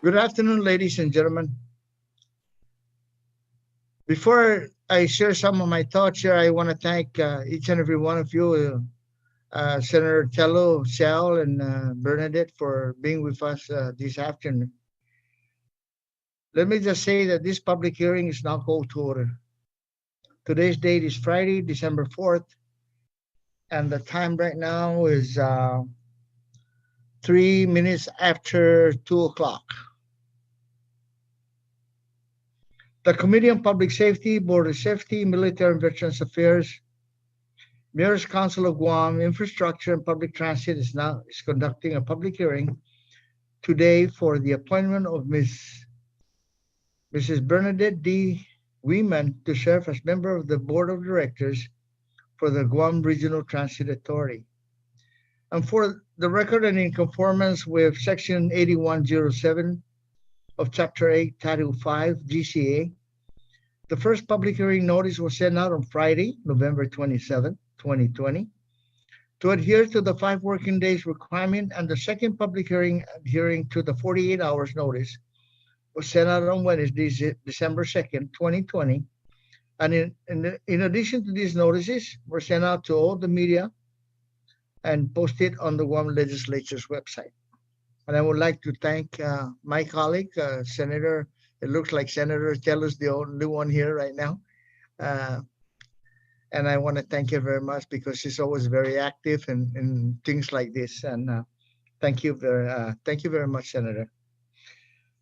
Good afternoon, ladies and gentlemen. Before I share some of my thoughts here, I want to thank each and every one of you, Senator Tello, Sal, and Bernadette, for being with us this afternoon. Let me just say that this public hearing is now called to order. Today's date is Friday, December 4th, and the time right now is 3 minutes after 2 o'clock. The Committee on Public Safety, Border Safety, Military and Veterans Affairs, Mayor's Council of Guam, Infrastructure and Public Transit is conducting a public hearing today for the appointment of Mrs. Bernadette D. Weeman to serve as member of the Board of Directors for the Guam Regional Transit Authority. And for the record and in conformance with Section 8107 of Chapter 8, Title 5, GCA, the first public hearing notice was sent out on Friday, November 27, 2020, to adhere to the 5 working days requirement, and the second public hearing adhering to the 48 hours notice was sent out on Wednesday, December 2nd, 2020. And in addition to these notices, were sent out to all the media and posted on the Guam Legislature's website. And I would like to thank my colleague, Senator, it looks like Senator Teller's the only one here right now. And I want to thank you very much because she's always very active in things like this. And thank you very much, Senator.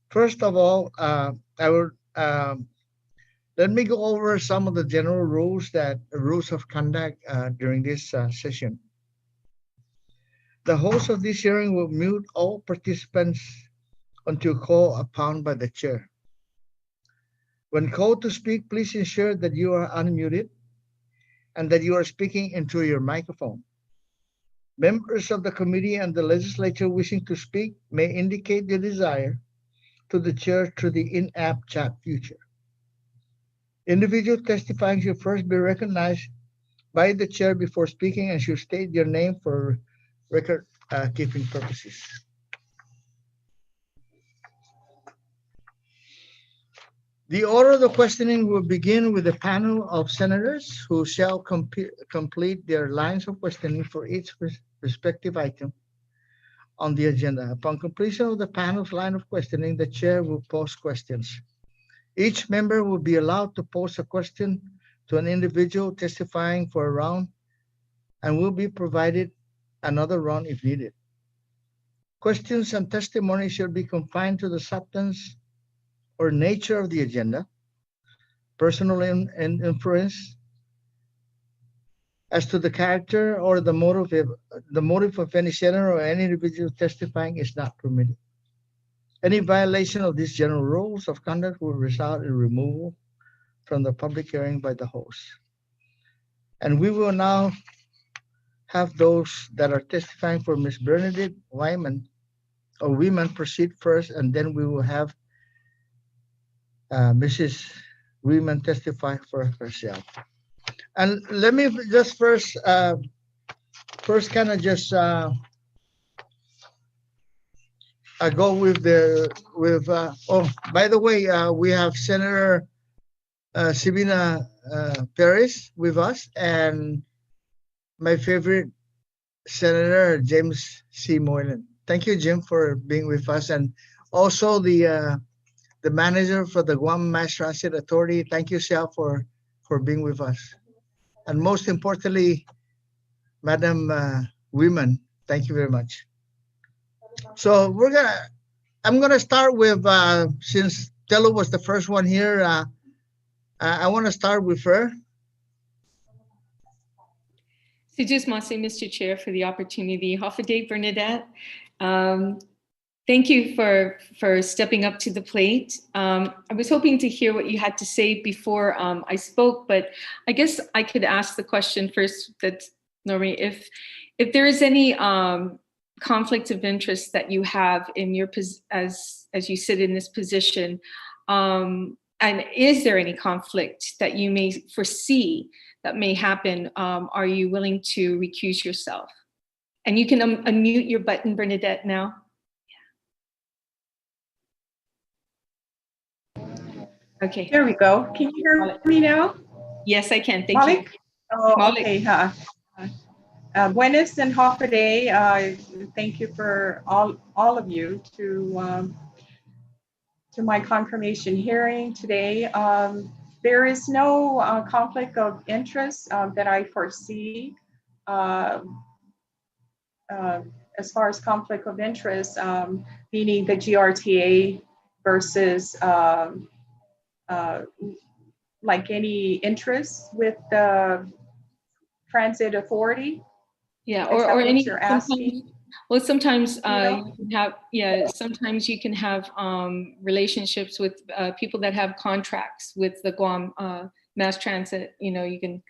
First of all, I will let me go over some of the general rules of conduct during this session. The host of this hearing will mute all participants until called upon by the chair. When called to speak, please ensure that you are unmuted and that you are speaking into your microphone. Members of the committee and the legislature wishing to speak may indicate their desire to the chair through the in-app chat feature. Individuals testifying should first be recognized by the chair before speaking and should state your name for record keeping purposes. The order of the questioning will begin with a panel of senators who shall complete their lines of questioning for each respective item on the agenda. Upon completion of the panel's line of questioning, the chair will pose questions. Each member will be allowed to pose a question to an individual testifying for a round and will be provided another round if needed. Questions and testimony should be confined to the substance or nature of the agenda, personal inference as to the character or the motive of any senator or any individual testifying is not permitted. Any violation of these general rules of conduct will result in removal from the public hearing by the host. And we will now have those that are testifying for Ms. Bernadette Weeman proceed first, and then we will have Mrs. Weeman testify for herself. And let me just first kind of just go by the way, we have Senator Sibina Perez with us, and my favorite Senator James C. Moylan. Thank you, Jim, for being with us, and also the manager for the Guam Mass Transit Authority. Thank you, Sal, for being with us. And most importantly, Madam Weeman, thank you very much. So I'm gonna start with since Tello was the first one here. I want to start with her. So just want to say, Mr. Chair, for the opportunity. Hafaday Bernadette. Thank you for stepping up to the plate. I was hoping to hear what you had to say before I spoke, but I guess I could ask the question first. That Noreen, if there is any conflict of interest that you have in your as you sit in this position, and is there any conflict that you may foresee that may happen? Are you willing to recuse yourself? And you can unmute your button, Bernadette, now. Okay. There we go. Can you hear me now? Yes, I can. Thank Malik? you. Oh, Malik. okay. Buenas and Hafaday. Thank you for all of you to my confirmation hearing today. There is no conflict of interest that I foresee. Uh, uh, as far as conflict of interest, meaning the GRTA versus uh, like any interest with the transit authority. Yeah, Is that or what any you're sometimes. asking? Well, sometimes You know? you can have, yeah. Sometimes you can have relationships with people that have contracts with the Guam Mass Transit. You know, you can.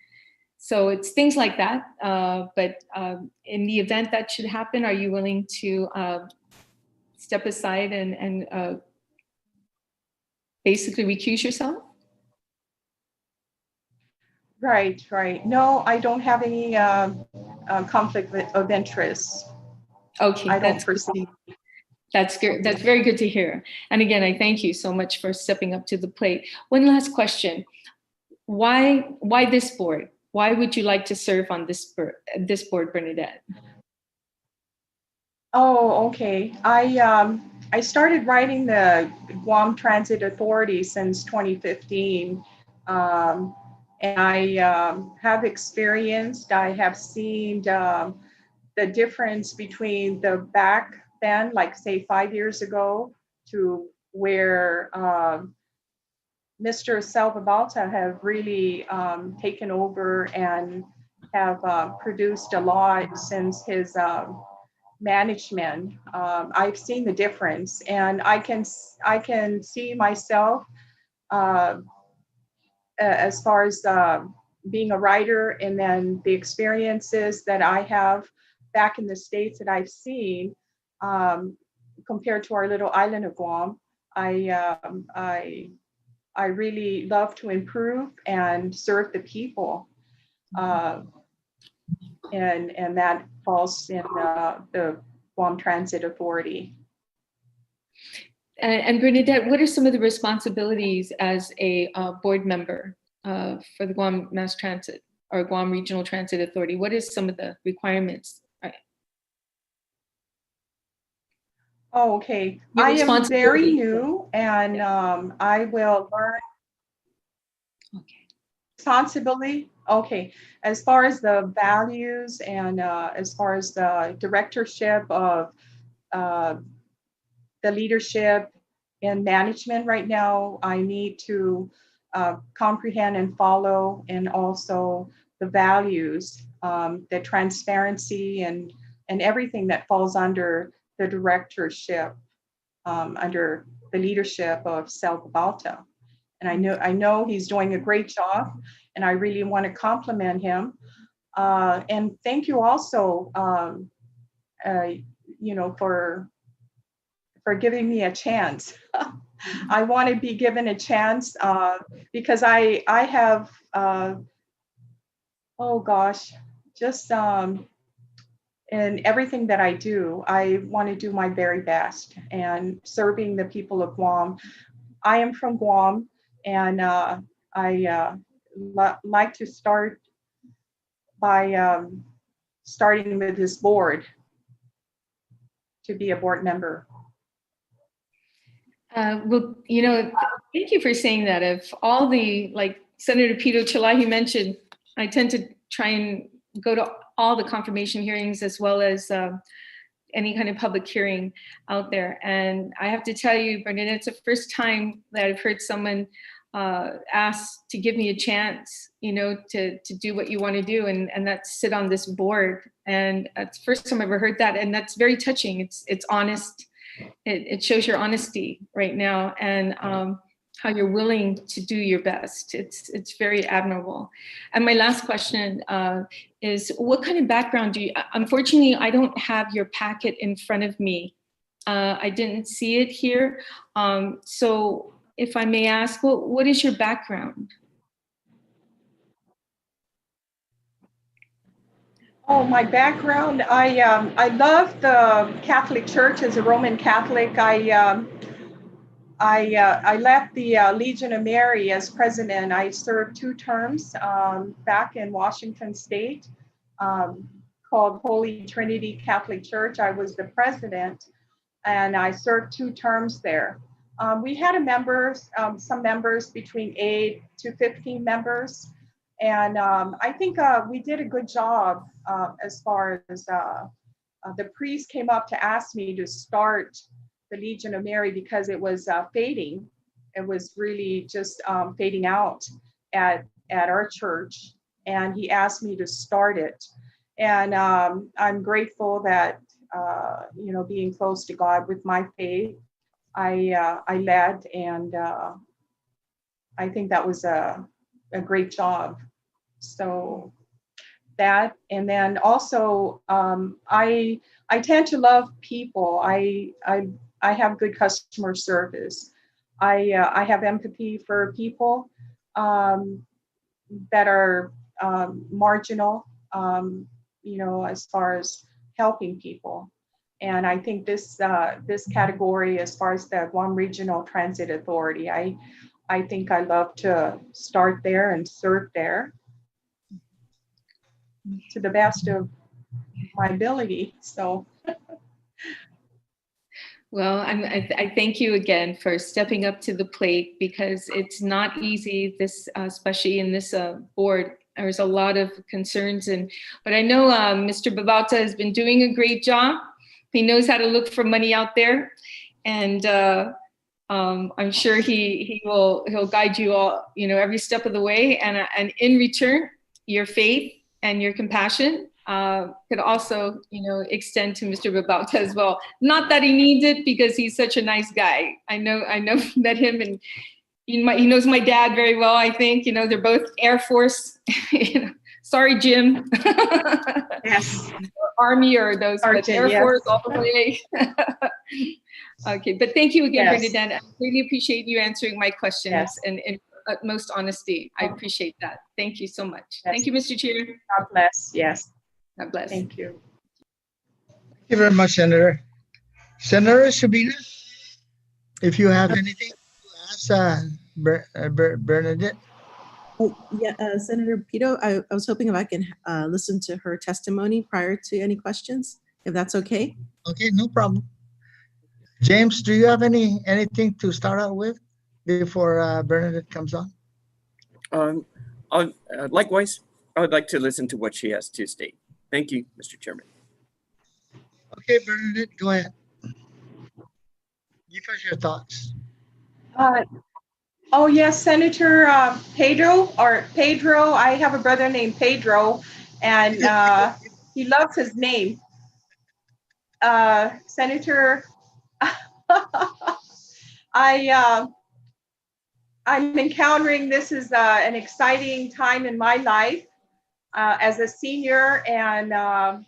So it's things like that. But in the event that should happen, are you willing to step aside and basically recuse yourself? Right, right. No, I don't have any conflict of interest. Okay, I don't foresee. That's good. That's very good to hear. And again, I thank you so much for stepping up to the plate. One last question. Why this board? Why would you like to serve on this board, Bernadette? Oh, okay. I started writing the Guam Transit Authority since 2015. And I have experienced, I have seen the difference between the back then, like say 5 years ago, to where Mr. Salvabalta have really taken over and have produced a lot since his management. I've seen the difference, and I can see myself uh, as far as being a writer, and then the experiences that I have back in the States that I've seen um, compared to our little island of Guam. I, um, I, I really love to improve and serve the people. Uh, and that falls in the Guam Transit Authority. And Bernadette, what are some of the responsibilities as a board member for the Guam Mass Transit or Guam Regional Transit Authority? What is some of the requirements? Oh, okay. Your I am very responsibility. new, and I will learn. Okay. Responsibility. Okay. As far as the values and as far as the directorship of uh, the leadership and management right now, I need to comprehend and follow, and also the values, the transparency, and everything that falls under the directorship, under the leadership of Sal Balta. And I know he's doing a great job, and I really want to compliment him. And thank you also, uh, for giving me a chance. I want to be given a chance because I have oh gosh, just in everything that I do, I want to do my very best and serving the people of Guam. I am from Guam, and I like to start by starting with this board to be a board member. Well, you know, thank you for saying that. Of all the, like Senator Pedo Terlaje mentioned, I tend to try and go to all the confirmation hearings as well as any kind of public hearing out there. And I have to tell you, Bernadette, it's the first time that I've heard someone ask to give me a chance, you know, to do what you want to do, and that's sit on this board. And it's the first time I've ever heard that, and that's very touching. It's honest. It shows your honesty right now, and how you're willing to do your best. It's very admirable. And my last question is, what kind of background do you? Unfortunately, I don't have your packet in front of me. I didn't see it here. So if I may ask, what is your background? Oh, my background, I love the Catholic Church as a Roman Catholic. I left the Legion of Mary as president. I served 2 terms back in Washington State, um, called Holy Trinity Catholic Church. I was the president, and I served 2 terms there. We had some members between 8 to 15 members, and I think we did a good job as far as the priest came up to ask me to start the Legion of Mary because it was fading. It was really just fading out at our church, and he asked me to start it. And I'm grateful that being close to God with my faith, I led, and I think that was a great job. So that, and then also I tend to love people. I have good customer service. I have empathy for people that are marginal, as far as helping people. And I think this category, as far as the Guam Regional Transit Authority, I think I love to start there and serve there to the best of my ability. So. Well, I thank you again for stepping up to the plate, because it's not easy, especially in this board. There's a lot of concerns, but I know Mr. Babauta has been doing a great job. He knows how to look for money out there, and I'm sure he'll guide you all, every step of the way. And in return, your faith and your compassion could also, extend to Mr. Babauta as well. Not that he needs it, because he's such a nice guy. I know met him, and he knows my dad very well. I think, they're both Air Force. Sorry, Jim. Yes. Army or those, but Air yes. Force all the way. Okay, but thank you again, Yes. Bernadette. I really appreciate you answering my questions, Yes. and in utmost honesty. I appreciate that. Thank you so much. Yes. Thank you, Mr. Chair. God bless. Yes. God bless. Thank you. Thank you very much, Senator. Senator Sabina, if you have anything to ask Bernadette. Yeah, Senator Pedo, I was hoping if I can listen to her testimony prior to any questions, if that's okay. Okay, no problem. James, do you have anything to start out with before Bernadette comes on? Likewise, I would like to listen to what she has to state. Thank you, Mr. Chairman. Okay, Bernadette, go ahead. Give us your thoughts. Oh yes, Senator Pedro. I have a brother named Pedro, and he loves his name. Senator, I'm encountering this is an exciting time in my life as a senior, and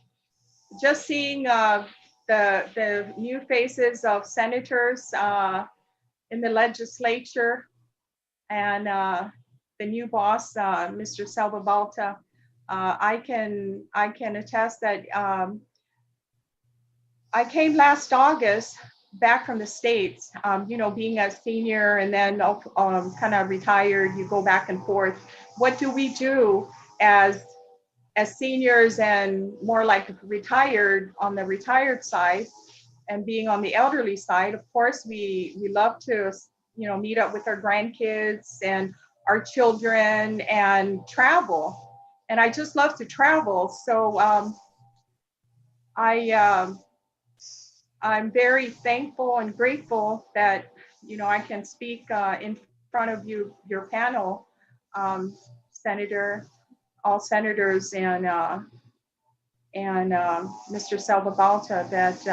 just seeing the new faces of senators in the legislature, and the new boss, Mr. Salvabalta. I can attest that I came last August back from the States, being a senior and then kind of retired, you go back and forth. What do we do as seniors and more like retired, on the retired side, and being on the elderly side? Of course, we love to, meet up with our grandkids and our children and travel. And I just love to travel. So I'm very thankful and grateful that, I can speak in front of your panel, Senator, all senators, and Mr. Salvabalta, that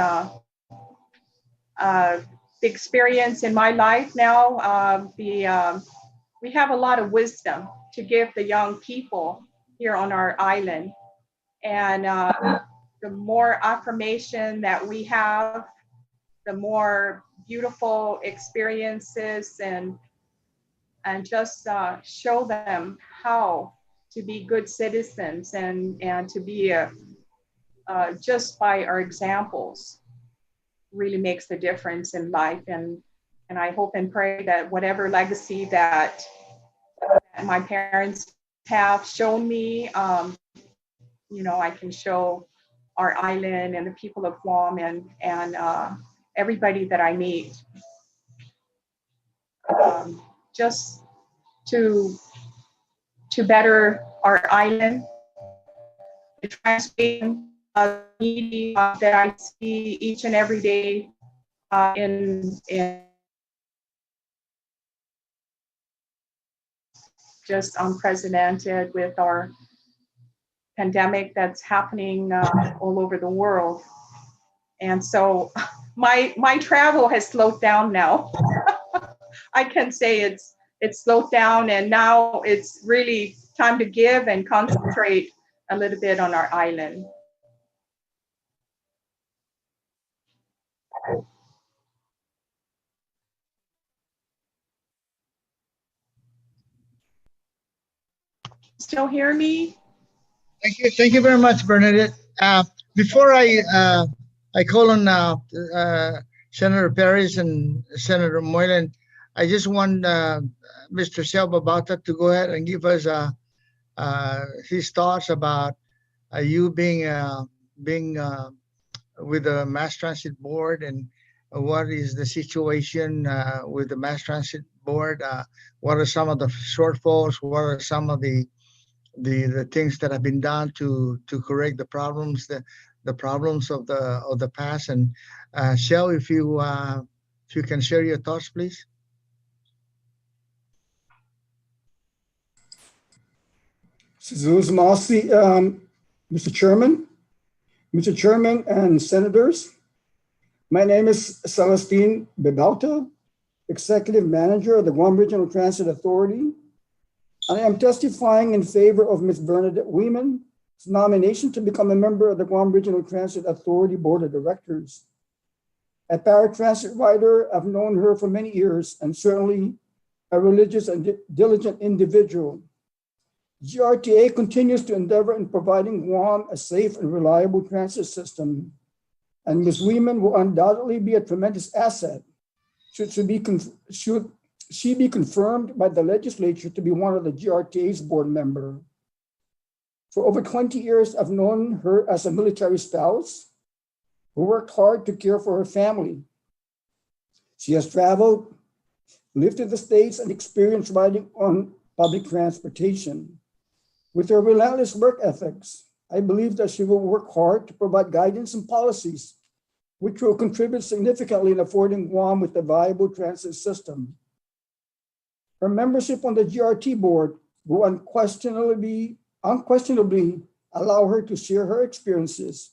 the experience in my life now, we have a lot of wisdom to give the young people here on our island. And the more affirmation that we have, the more beautiful experiences, and just show them how to be good citizens, and to be just by our examples really makes the difference in life. And And I hope and pray that whatever legacy that my parents have shown me, I can show our island and the people of Guam and everybody that I meet, just to better our island, the translation of media that I see each and every day in just unprecedented with our pandemic that's happening all over the world. And so my travel has slowed down now. I can say it's slowed down, and now it's really time to give and concentrate a little bit on our island. Still hear me? Thank you very much, Bernadette. Before I call on Senator Perez and Senator Moylan, I just want Mr. Babauta to go ahead and give us his thoughts about you being with the Mass Transit Board, and what is the situation with the Mass Transit Board? What are some of the shortfalls? What are some of the things that have been done to correct the problems, the problems of the past? And Shell, if you can share your thoughts, please. Mr. Chairman and Senators, my name is Celestine Bebauta, Executive Manager of the Guam Regional Transit Authority. I am testifying in favor of Ms. Bernadette Weeman's nomination to become a member of the Guam Regional Transit Authority Board of Directors. A paratransit rider, I've known her for many years, and certainly a religious and diligent individual. GRTA continues to endeavor in providing Guam a safe and reliable transit system, and Ms. Weeman will undoubtedly be a tremendous asset should she be confirmed by the legislature to be one of the GRTA's board member. For over 20 years, I've known her as a military spouse who worked hard to care for her family. She has traveled, lived in the States, and experienced riding on public transportation. With her relentless work ethics, I believe that she will work hard to provide guidance and policies which will contribute significantly in affording Guam with a viable transit system. Her membership on the GRT board will unquestionably allow her to share her experiences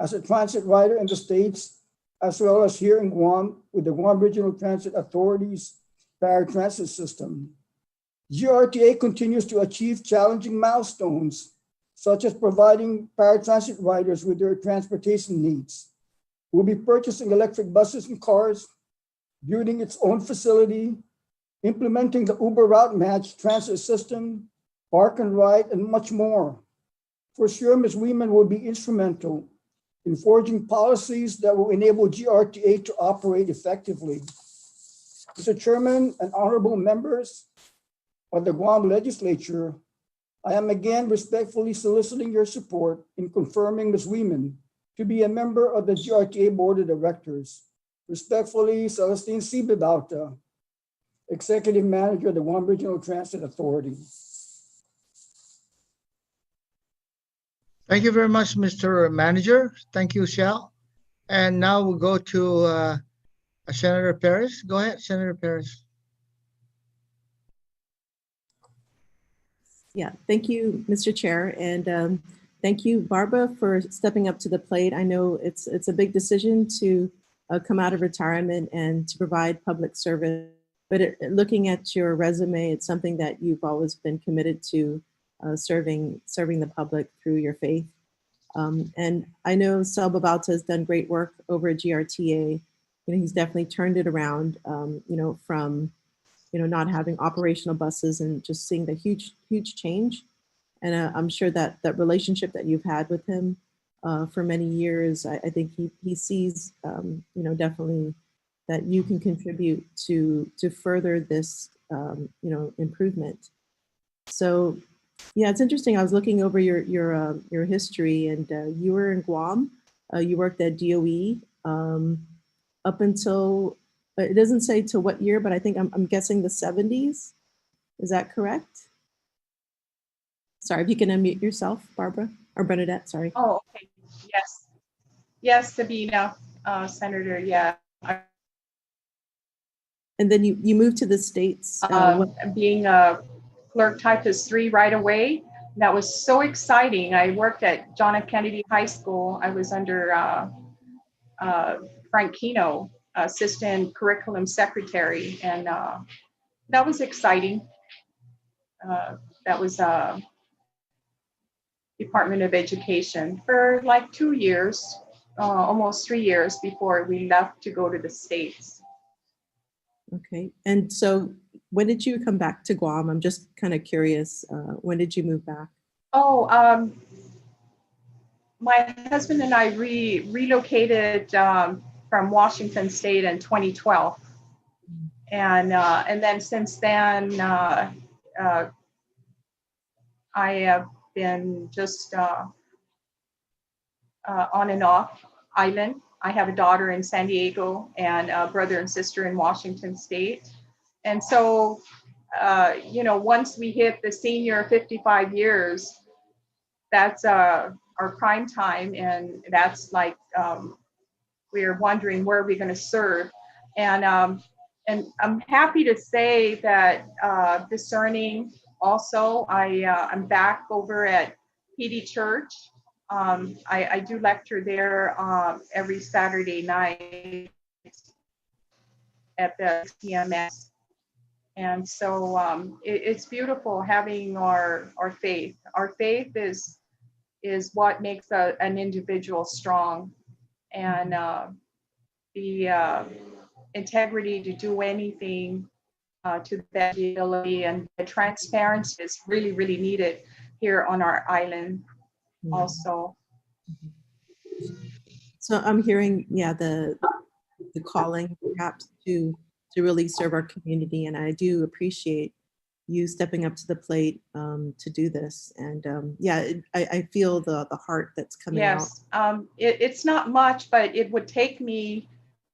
as a transit rider in the States, as well as here in Guam with the Guam Regional Transit Authority's paratransit system. GRTA continues to achieve challenging milestones, such as providing paratransit riders with their transportation needs. We'll be purchasing electric buses and cars, building its own facility, implementing the Uber Route Match transit system, park and ride, and much more. For sure, Ms. Weeman will be instrumental in forging policies that will enable GRTA to operate effectively. Mr. Chairman and honorable members of the Guam Legislature, I am again respectfully soliciting your support in confirming Ms. Weeman to be a member of the GRTA Board of Directors. Respectfully, Celestine C. Bebauta, Executive Manager of the Guam Regional Transit Authority. Thank you very much, Mr. Manager. Thank you, Shell. And now we'll go to Senator Perez. Go ahead, Senator Perez. Yeah, thank you, Mr. Chair, and thank you, Barbara, for stepping up to the plate. I know it's a big decision to come out of retirement and to provide public service, but looking at your resume, it's something that you've always been committed to, serving the public through your faith. And I know Sal Babauta has done great work over at GRTA. He's definitely turned it around, from not having operational buses and just seeing the huge change. And I'm sure that relationship that you've had with him for many years, I think he sees, definitely that you can contribute to further this, improvement. So, yeah, it's interesting. I was looking over your history, and you were in Guam. You worked at DOE up until it doesn't say to what year, but I think I'm guessing the 70s. Is that correct? Sorry, if you can unmute yourself, Barbara or Bernadette. Sorry. Oh, okay. Yes. Yes, Sabina, Senator. Yeah. And then you moved to the States. Being a clerk typist 3 right away. That was so exciting. I worked at John F. Kennedy High School. I was under Frank Keno, assistant curriculum secretary, and that was exciting. That was Department of Education for like 2 years, almost 3 years before we left to go to the States. Okay. And so when did you come back to Guam? I'm just kind of curious. When did you move back? Oh, my husband and I relocated from Washington State in 2012. And then since then, I have been just on and off island. I have a daughter in San Diego and a brother and sister in Washington State. And so, once we hit the senior 55 years, that's our prime time. And that's like, we're wondering where we're going to serve. And I'm happy to say that discerning also, I'm back over at PD Church. I do lecture there every Saturday night at the CMS. And so it's beautiful having our faith. Our faith is what makes an individual strong. And the integrity to do anything to that ability, and the transparency is really, really needed here on our island also. So I'm hearing, yeah, the calling perhaps to really serve our community, and I do appreciate you stepping up to the plate to do this. And I feel the heart that's coming out. Yes, it's not much, but it would take me.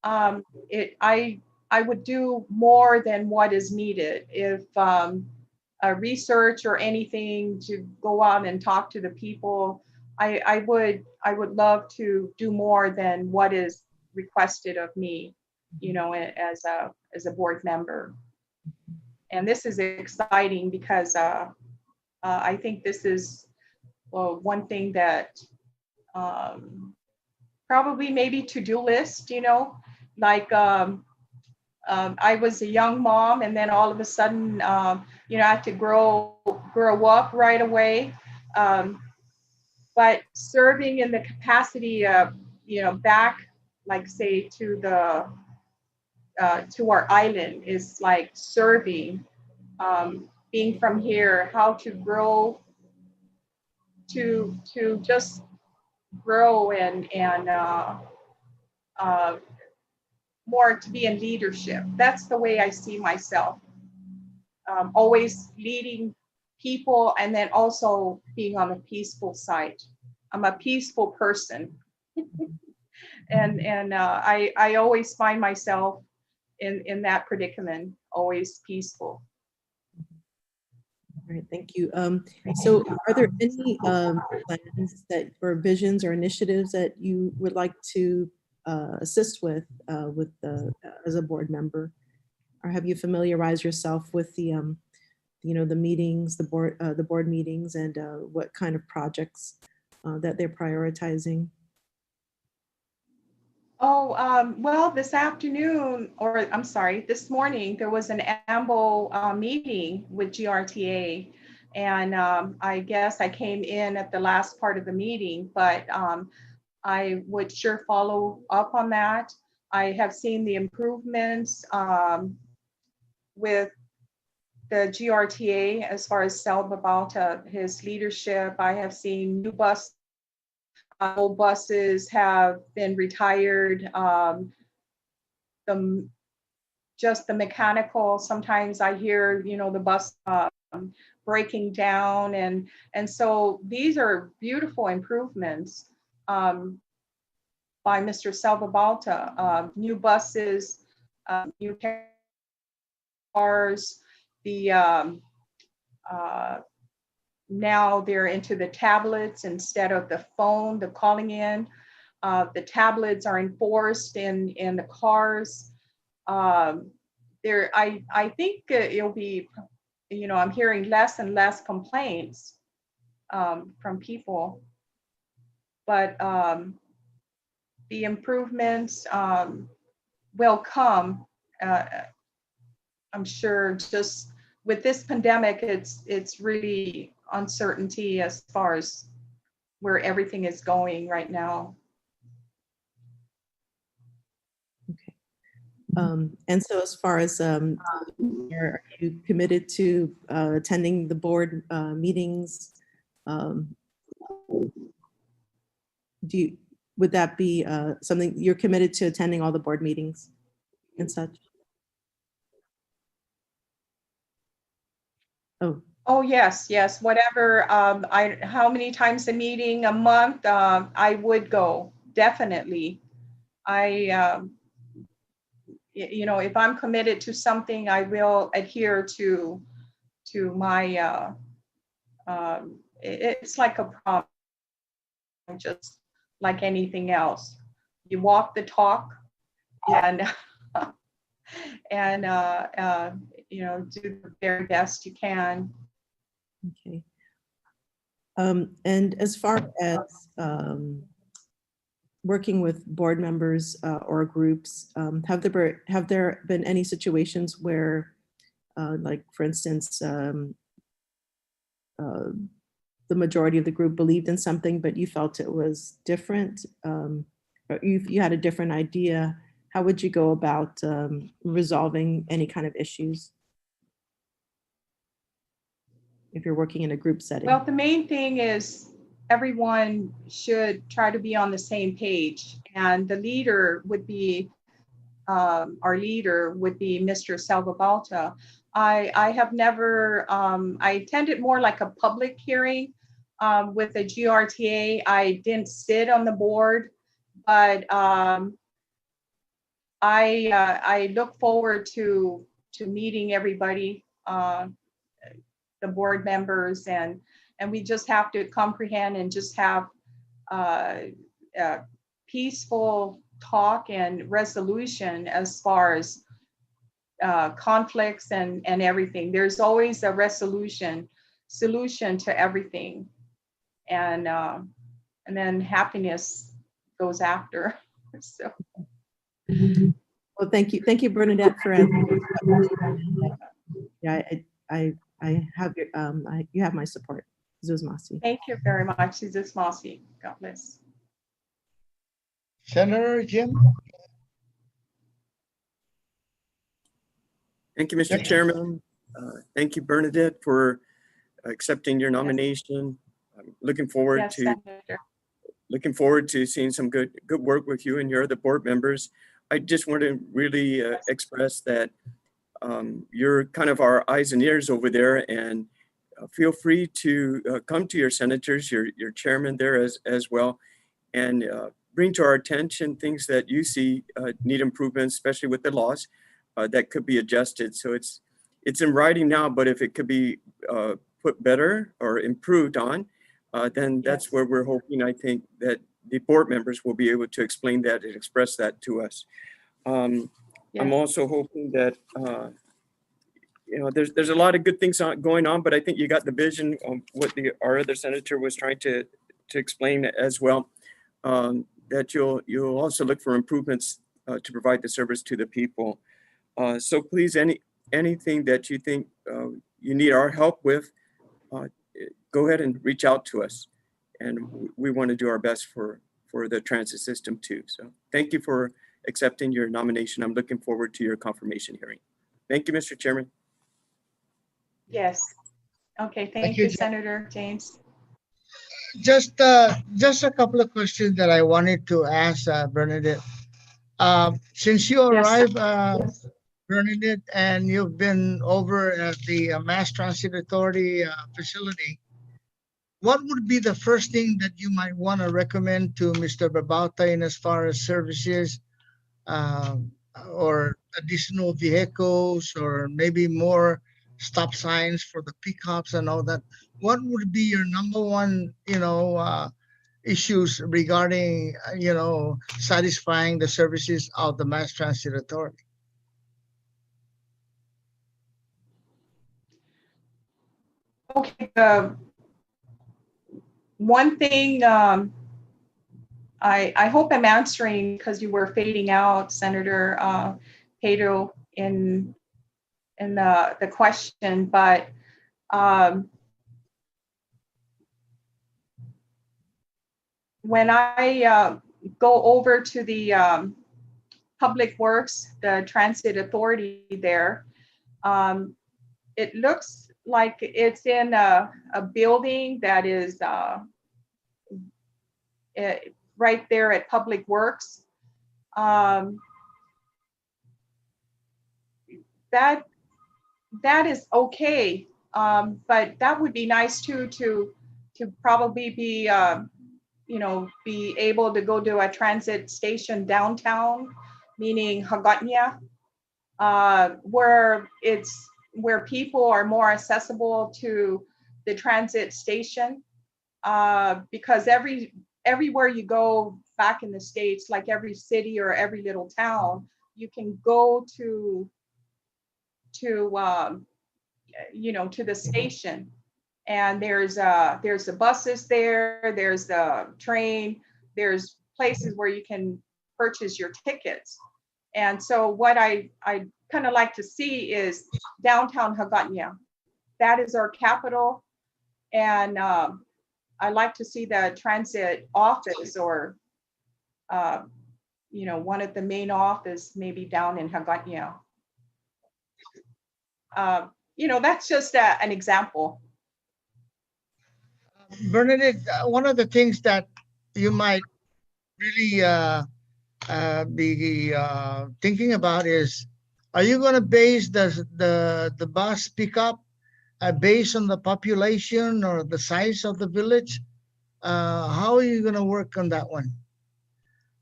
I would do more than what is needed if research or anything to go out and talk to the people. I would love to do more than what is requested of me, as a board member. And this is exciting because I think this is one thing that probably maybe to-do list, like I was a young mom, and then all of a sudden, I had to grow up right away. But serving in the capacity of, back, like say to our island is like serving, being from here, how to grow, to just grow and more to be in leadership. That's the way I see myself. Always leading people, and then also being on the peaceful side. I'm a peaceful person. and I always find myself in that predicament, always peaceful. All right, thank you. So are there any plans or visions or initiatives that you would like to assist with as a board member? Or have you familiarized yourself with the meetings, the board meetings, and what kind of projects that they're prioritizing? Oh, well, this morning, there was an AMBO meeting with GRTA. And I guess I came in at the last part of the meeting, but I would sure follow up on that. I have seen the improvements with the GRTA as far as Sal Babalta, his leadership. I have seen new old buses have been retired. the just the mechanical. Sometimes I hear, the bus breaking down, and so these are beautiful improvements by Mr. Salvabalta. New buses, new cars, the now they're into the tablets instead of the phone, the calling in. The tablets are enforced in the cars. I think it'll be, I'm hearing less and less complaints from people, but the improvements will come. I'm sure just with this pandemic, it's really uncertainty as far as where everything is going right now. Okay. And so as far as are you committed to attending the board meetings? Would that be something you're committed to, attending all the board meetings and such? Oh yes, whatever. How many times a meeting a month? I would go, definitely. If I'm committed to something, I will adhere to my. It's like a promise, just like anything else. You walk the talk, and and do the very best you can. Okay. And as far as working with board members or groups, have there been any situations where, like for instance, the majority of the group believed in something, but you felt it was different, or you had a different idea? How would you go about resolving any kind of issues if you're working in a group setting? Well, the main thing is everyone should try to be on the same page, and the leader would be, our leader would be Mr. Salvabalta. I have never, I attended more like a public hearing with the GRTA. I didn't sit on the board, but I look forward to meeting everybody, the board members, and we just have to comprehend and just have peaceful talk and resolution as far as conflicts and everything. There's always a solution to everything, and then happiness goes after. So. Well, thank you, Bernadette, for answering. Yeah, I have your you have my support, Zuzmasi. Thank you very much, Zuzmasi. God bless. Senator Jim? Thank you, Mr. Chairman. Thank you, Bernadette, for accepting your nomination. I'm looking forward looking forward to seeing some good work with you and your other board members. I just want to really express that you're kind of our eyes and ears over there, and feel free to come to your senators, your chairman there as well, and bring to our attention things that you see need improvements, especially with the laws that could be adjusted. So it's in writing now, but if it could be put better or improved on, then that's where we're hoping, I think, that the board members will be able to explain that and express that to us. I'm also hoping that, there's a lot of good things going on, but I think you got the vision of what our other senator was trying to explain as well, that you'll also look for improvements to provide the service to the people. So please, anything that you think you need our help with, go ahead and reach out to us. And we want to do our best for the transit system too. So thank you for accepting your nomination. I'm looking forward to your confirmation hearing. Thank you, Mr. Chairman. Yes. Okay, thank you, Senator James. Just a couple of questions that I wanted to ask Bernadette. Since you Yes. arrived, Bernadette, and you've been over at the Mass Transit Authority facility, what would be the first thing that you might want to recommend to Mr. Babauta in as far as services, um, or additional vehicles, or maybe more stop signs for the pickups and all that? What would be your number one, issues regarding, satisfying the services of the Mass Transit Authority? Okay. One thing, I hope I'm answering because you were fading out, Senator Pedo, in the question, but when I go over to the Public Works, the Transit Authority there, it looks like it's in a building that is right there at Public Works. That is okay, but that would be nice too to probably be be able to go to a transit station downtown, meaning Hagåtña, where people are more accessible to the transit station, because everywhere you go back in the States, like every city or every little town, you can go to the station, and there's the buses there, there's the train, there's places where you can purchase your tickets. And so what I kind of like to see is downtown Hagåtña. That is our capital, and I like to see the transit office, or one of the main office maybe down in Hagåtña. That's just an example. Bernadette, one of the things that you might really be thinking about is, are you going to base the bus pickup based on the population or the size of the village? How are you going to work on that one?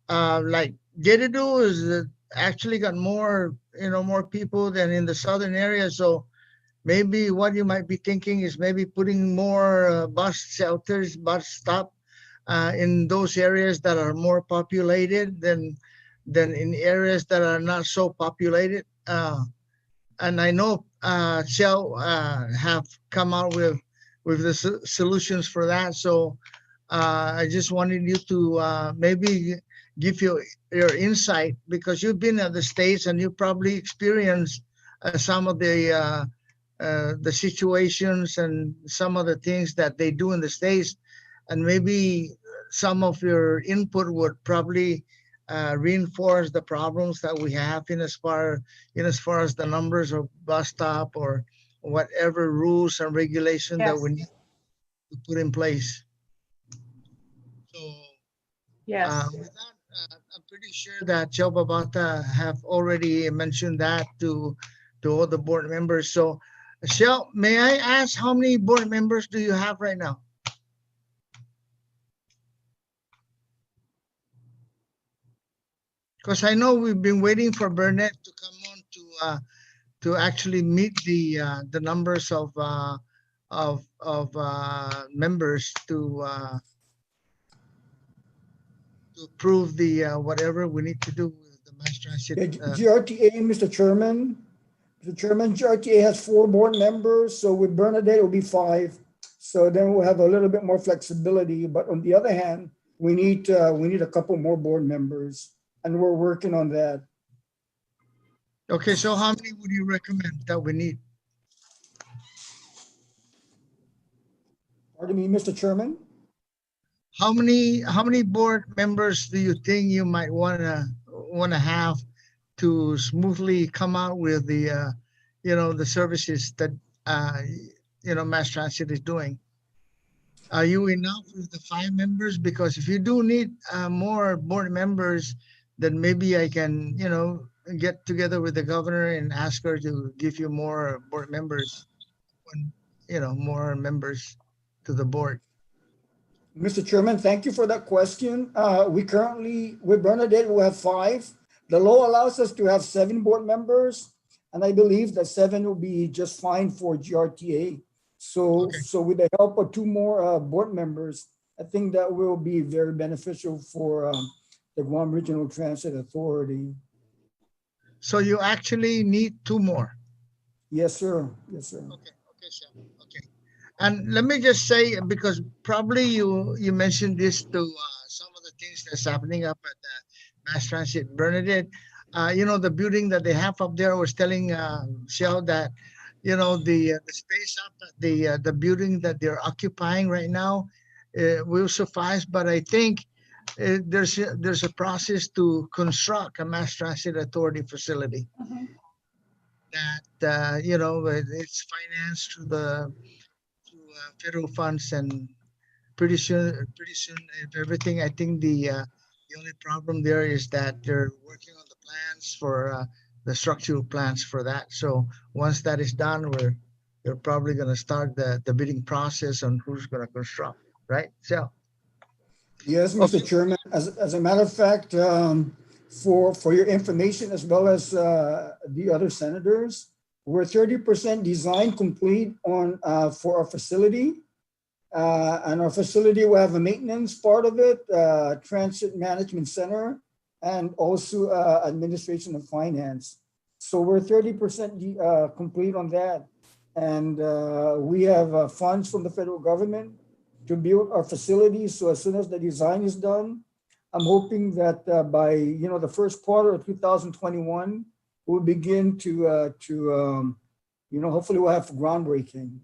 Like Geredu is actually got more people than in the southern area, so maybe what you might be thinking is maybe putting more bus shelters, bus stop in those areas that are more populated than in areas that are not so populated. And I know Shell have come out with the solutions for that. So I just wanted you to maybe give your insight, because you've been at the States and you probably experienced some of the situations and some of the things that they do in the States, and maybe some of your input would probably reinforce the problems that we have in as far as the numbers of bus stop or whatever rules and regulations that Yes. we need to put in place. So Yes. with that, I'm pretty sure that Joe Babauta have already mentioned that to all the board members. So Shell, may I ask how many board members do you have right now? Because I know we've been waiting for Burnett to come on to actually meet the numbers of members to approve the whatever we need to do with the mass transit. GRTA, Mr. Chairman. Mr. Chairman, GRTA has 4 board members, so with Bernadette, it'll be 5. So then we'll have a little bit more flexibility. But on the other hand, we need a couple more board members, and we're working on that. Okay, so how many would you recommend that we need? Pardon me, Mr. Chairman? How many board members do you think you might wanna have to smoothly come out with the the services that mass transit is doing? Are you enough with the 5 members? Because if you do need more board members, then maybe I can, get together with the governor and ask her to give you more board members, when, more members to the board. Mr. Chairman, thank you for that question. We currently, with Bernadette, we have 5. The law allows us to have 7 board members, and I believe that 7 will be just fine for GRTA. So, Okay. so with the help of 2 more board members, I think that will be very beneficial for the Guam Regional Transit Authority. So you actually need 2 more. Yes, sir. Yes, sir. Okay, sir. Okay. And let me just say, because probably you mentioned this to some of the things that's happening up at the Mass Transit Bernadette. The building that they have up there, I was telling Shell that, the space up at the building that they're occupying right now will suffice. But I think there's a process to construct a Mass Transit Authority facility that, it's financed through federal funds, and pretty soon, if everything, I think the only problem there is that they're working on the plans for the structural plans for that. So once that is done, they're probably going to start the bidding process on who's going to construct, right? So Yes, okay, Mr. Chairman. As a matter of fact, for your information as well as the other senators, we're 30% design complete on for our facility. And our facility will have a maintenance part of it, transit management center, and also administration and finance. So we're 30% complete on that. And we have funds from the federal government to build our facilities. So as soon as the design is done, I'm hoping that by the first quarter of 2021, we'll begin to hopefully we'll have groundbreaking.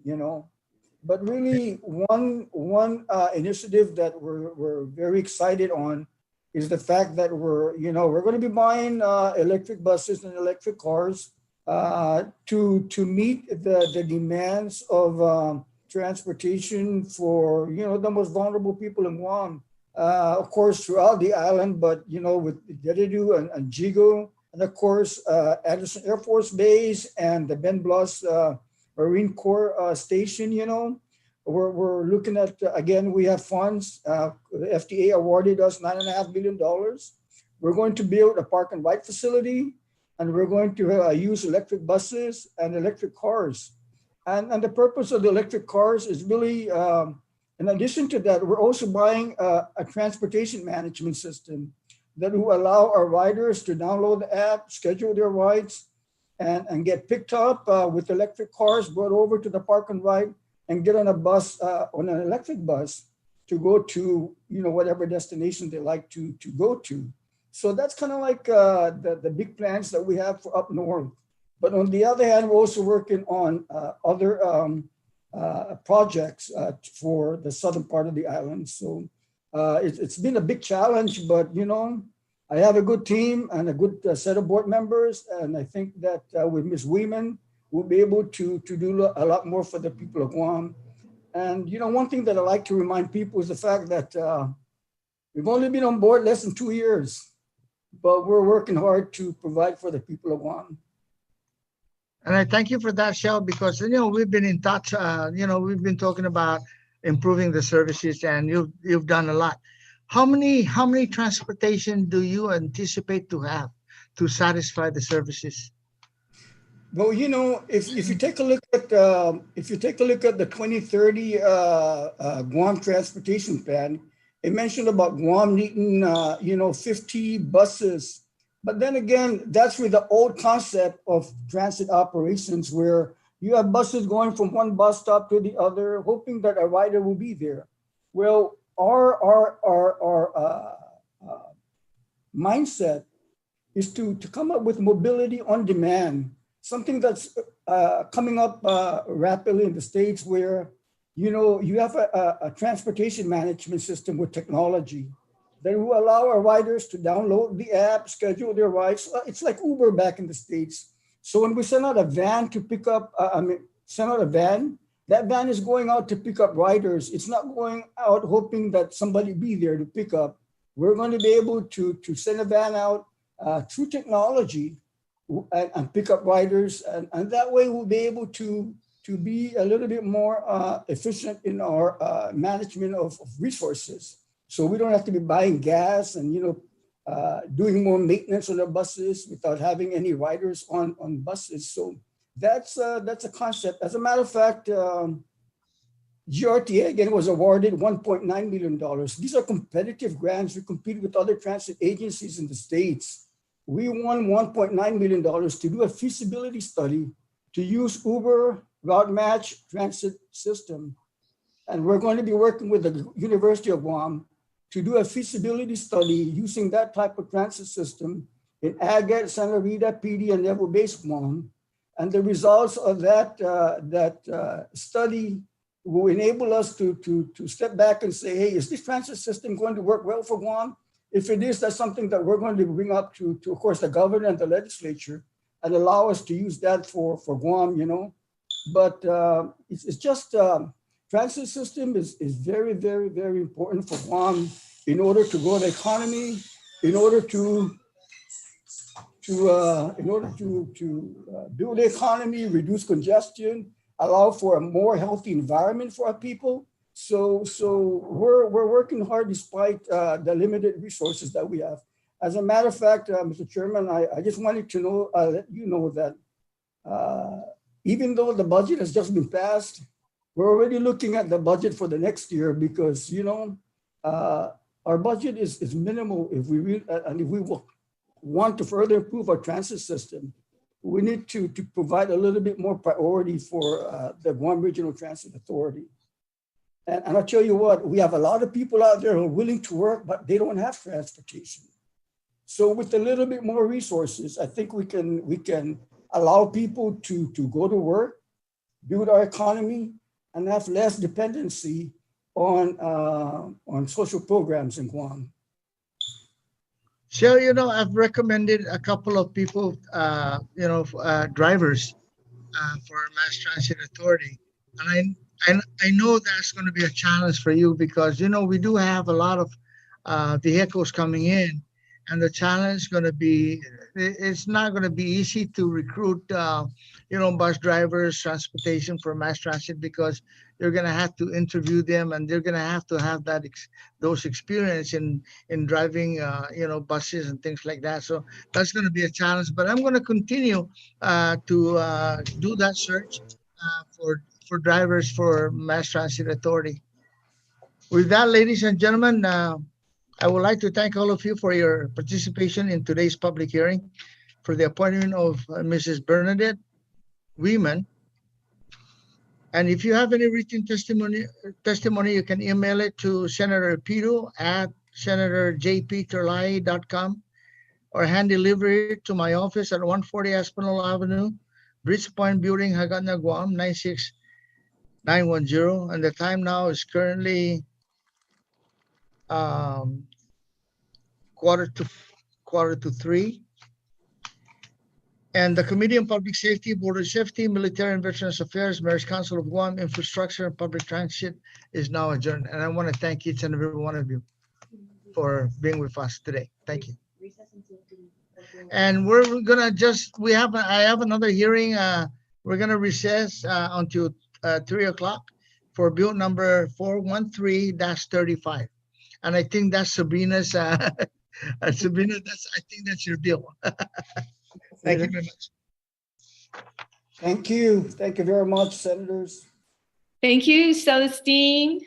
But really, one initiative that we're very excited on is the fact that we're going to be buying electric buses and electric cars to meet the demands of transportation for the most vulnerable people in Guam. Of course, throughout the island, but with Dededu and Jigo, and of course Anderson Air Force Base and the Ben Blas Marine Corps station. We're looking at again. We have funds. The FTA awarded us $9.5 million. We're going to build a park and ride facility, and we're going to use electric buses and electric cars. And the purpose of the electric cars is really, in addition to that, we're also buying a transportation management system that will allow our riders to download the app, schedule their rides, and get picked up with electric cars, brought over to the park and ride, and get on a bus, on an electric bus, to go to whatever destination they like to go to. So that's kind of like the big plans that we have for up north. But on the other hand, we're also working on other projects for the southern part of the island. So it's been a big challenge, but I have a good team and a good set of board members, and I think that with Ms. Weeman, we'll be able to do a lot more for the people of Guam. And one thing that I like to remind people is the fact that we've only been on board less than 2 years, but we're working hard to provide for the people of Guam. and I thank you for that, Shell, because we've been in touch. We've been talking about improving the services, and you've done a lot. How many transportation do you anticipate to have to satisfy the services? Well, if you take a look at the 2030 Guam transportation plan, it mentioned about Guam needing 50 buses. But then again, that's with the old concept of transit operations, where you have buses going from one bus stop to the other, hoping that a rider will be there. Well, our mindset is to come up with mobility on demand, something that's coming up rapidly in the States, where you have a transportation management system with technology that will allow our riders to download the app, schedule their rides. It's like Uber back in the States. So when we send out a van to pick up, that van is going out to pick up riders. It's not going out hoping that somebody be there to pick up. we're going to be able to send a van out through technology and pick up riders. And that way we'll be able to be a little bit more efficient in our management of resources. So we don't have to be buying gas and, doing more maintenance on the buses without having any riders on buses. So that's a concept. As a matter of fact, GRTA again was awarded $1.9 million. These are competitive grants. We compete with other transit agencies in the States. We won $1.9 million to do a feasibility study to use Uber Route Match transit system. And we're going to be working with the University of Guam to do a feasibility study using that type of transit system in Agate, Santa Rita, PD, and Naval Base, Guam. And the results of that study will enable us to step back and say, hey, is this transit system going to work well for Guam? If it is, that's something that we're going to bring up to of course, the governor and the legislature and allow us to use that for Guam, But it's just, transit system is very, very, very important for Guam in order to grow the economy, in order to build the economy, reduce congestion, allow for a more healthy environment for our people. So we're working hard despite the limited resources that we have. As a matter of fact, Mr. Chairman, I just wanted to know, let you know that even though the budget has just been passed, we're already looking at the budget for the next year because, our budget is minimal if we and if we want to further improve our transit system, we need to provide a little bit more priority for the Guam Regional Transit Authority. And I'll tell you what, we have a lot of people out there who are willing to work, but they don't have transportation. So with a little bit more resources, I think we can allow people to go to work, build our economy, and have less dependency on social programs in Guam. So, I've recommended a couple of people, drivers for Mass Transit Authority. And I know that's going to be a challenge for you because, we do have a lot of vehicles coming in. And the challenge is going to be, it's not going to be easy to recruit, bus drivers, transportation for mass transit because you're going to have to interview them and they're going to have that those experience in driving, buses and things like that. So that's going to be a challenge. But I'm going to continue to do that search for drivers for Mass Transit Authority. With that, ladies and gentlemen, I would like to thank all of you for your participation in today's public hearing for the appointment of Mrs. Bernadette Weeman. And if you have any written testimony, you can email it to Senator Pedo at senatorjpterlaje.com or hand deliver it to my office at 140 Espinal Avenue, Bridge Point Building, Hagana, Guam, 96910. And the time now is currently quarter to 3. And the Committee on Public Safety, Border Safety, Military and Veterans Affairs, Mayor's Council of Guam, Infrastructure and Public Transit is now adjourned. And I want to thank each and every one of you for being with us today. Thank you. And we're gonna I have another hearing. We're gonna recess until 3 o'clock for bill number 413-35. And I think that's Sabrina's. Sabrina, I think that's your bill. Thank you very much. Thank you. Thank you very much, Senators. Thank you, Celestine.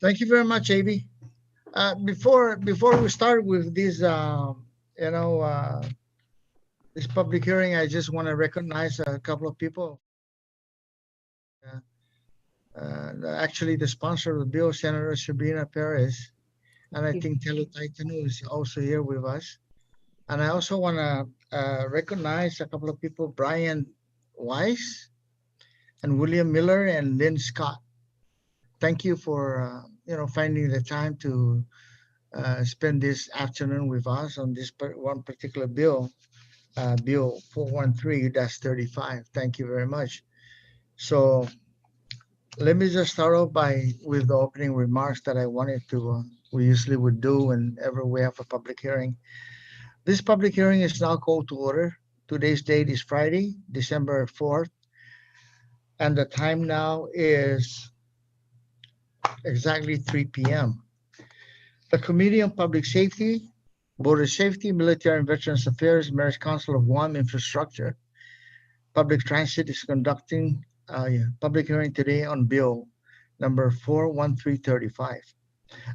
Thank you very much, AB. Before we start with this, you know, this public hearing, I just want to recognize a couple of people. Actually, the sponsor of the bill, Senator Sabrina Perez, and I think Telutaitanu is also here with us. And I also want to recognize a couple of people, Brian Weiss and William Miller and Lynn Scott. Thank you for finding the time to spend this afternoon with us on this one particular bill, Bill 413-35. Thank you very much. So let me just start off with the opening remarks that I wanted to, we usually would do whenever we have a public hearing. This public hearing is now called to order. Today's date is Friday, December 4th, and the time now is exactly 3 p.m. The Committee on Public Safety, Border Safety, Military and Veterans Affairs, Marriage Council of Guam Infrastructure, Public Transit is conducting a public hearing today on Bill number 41335.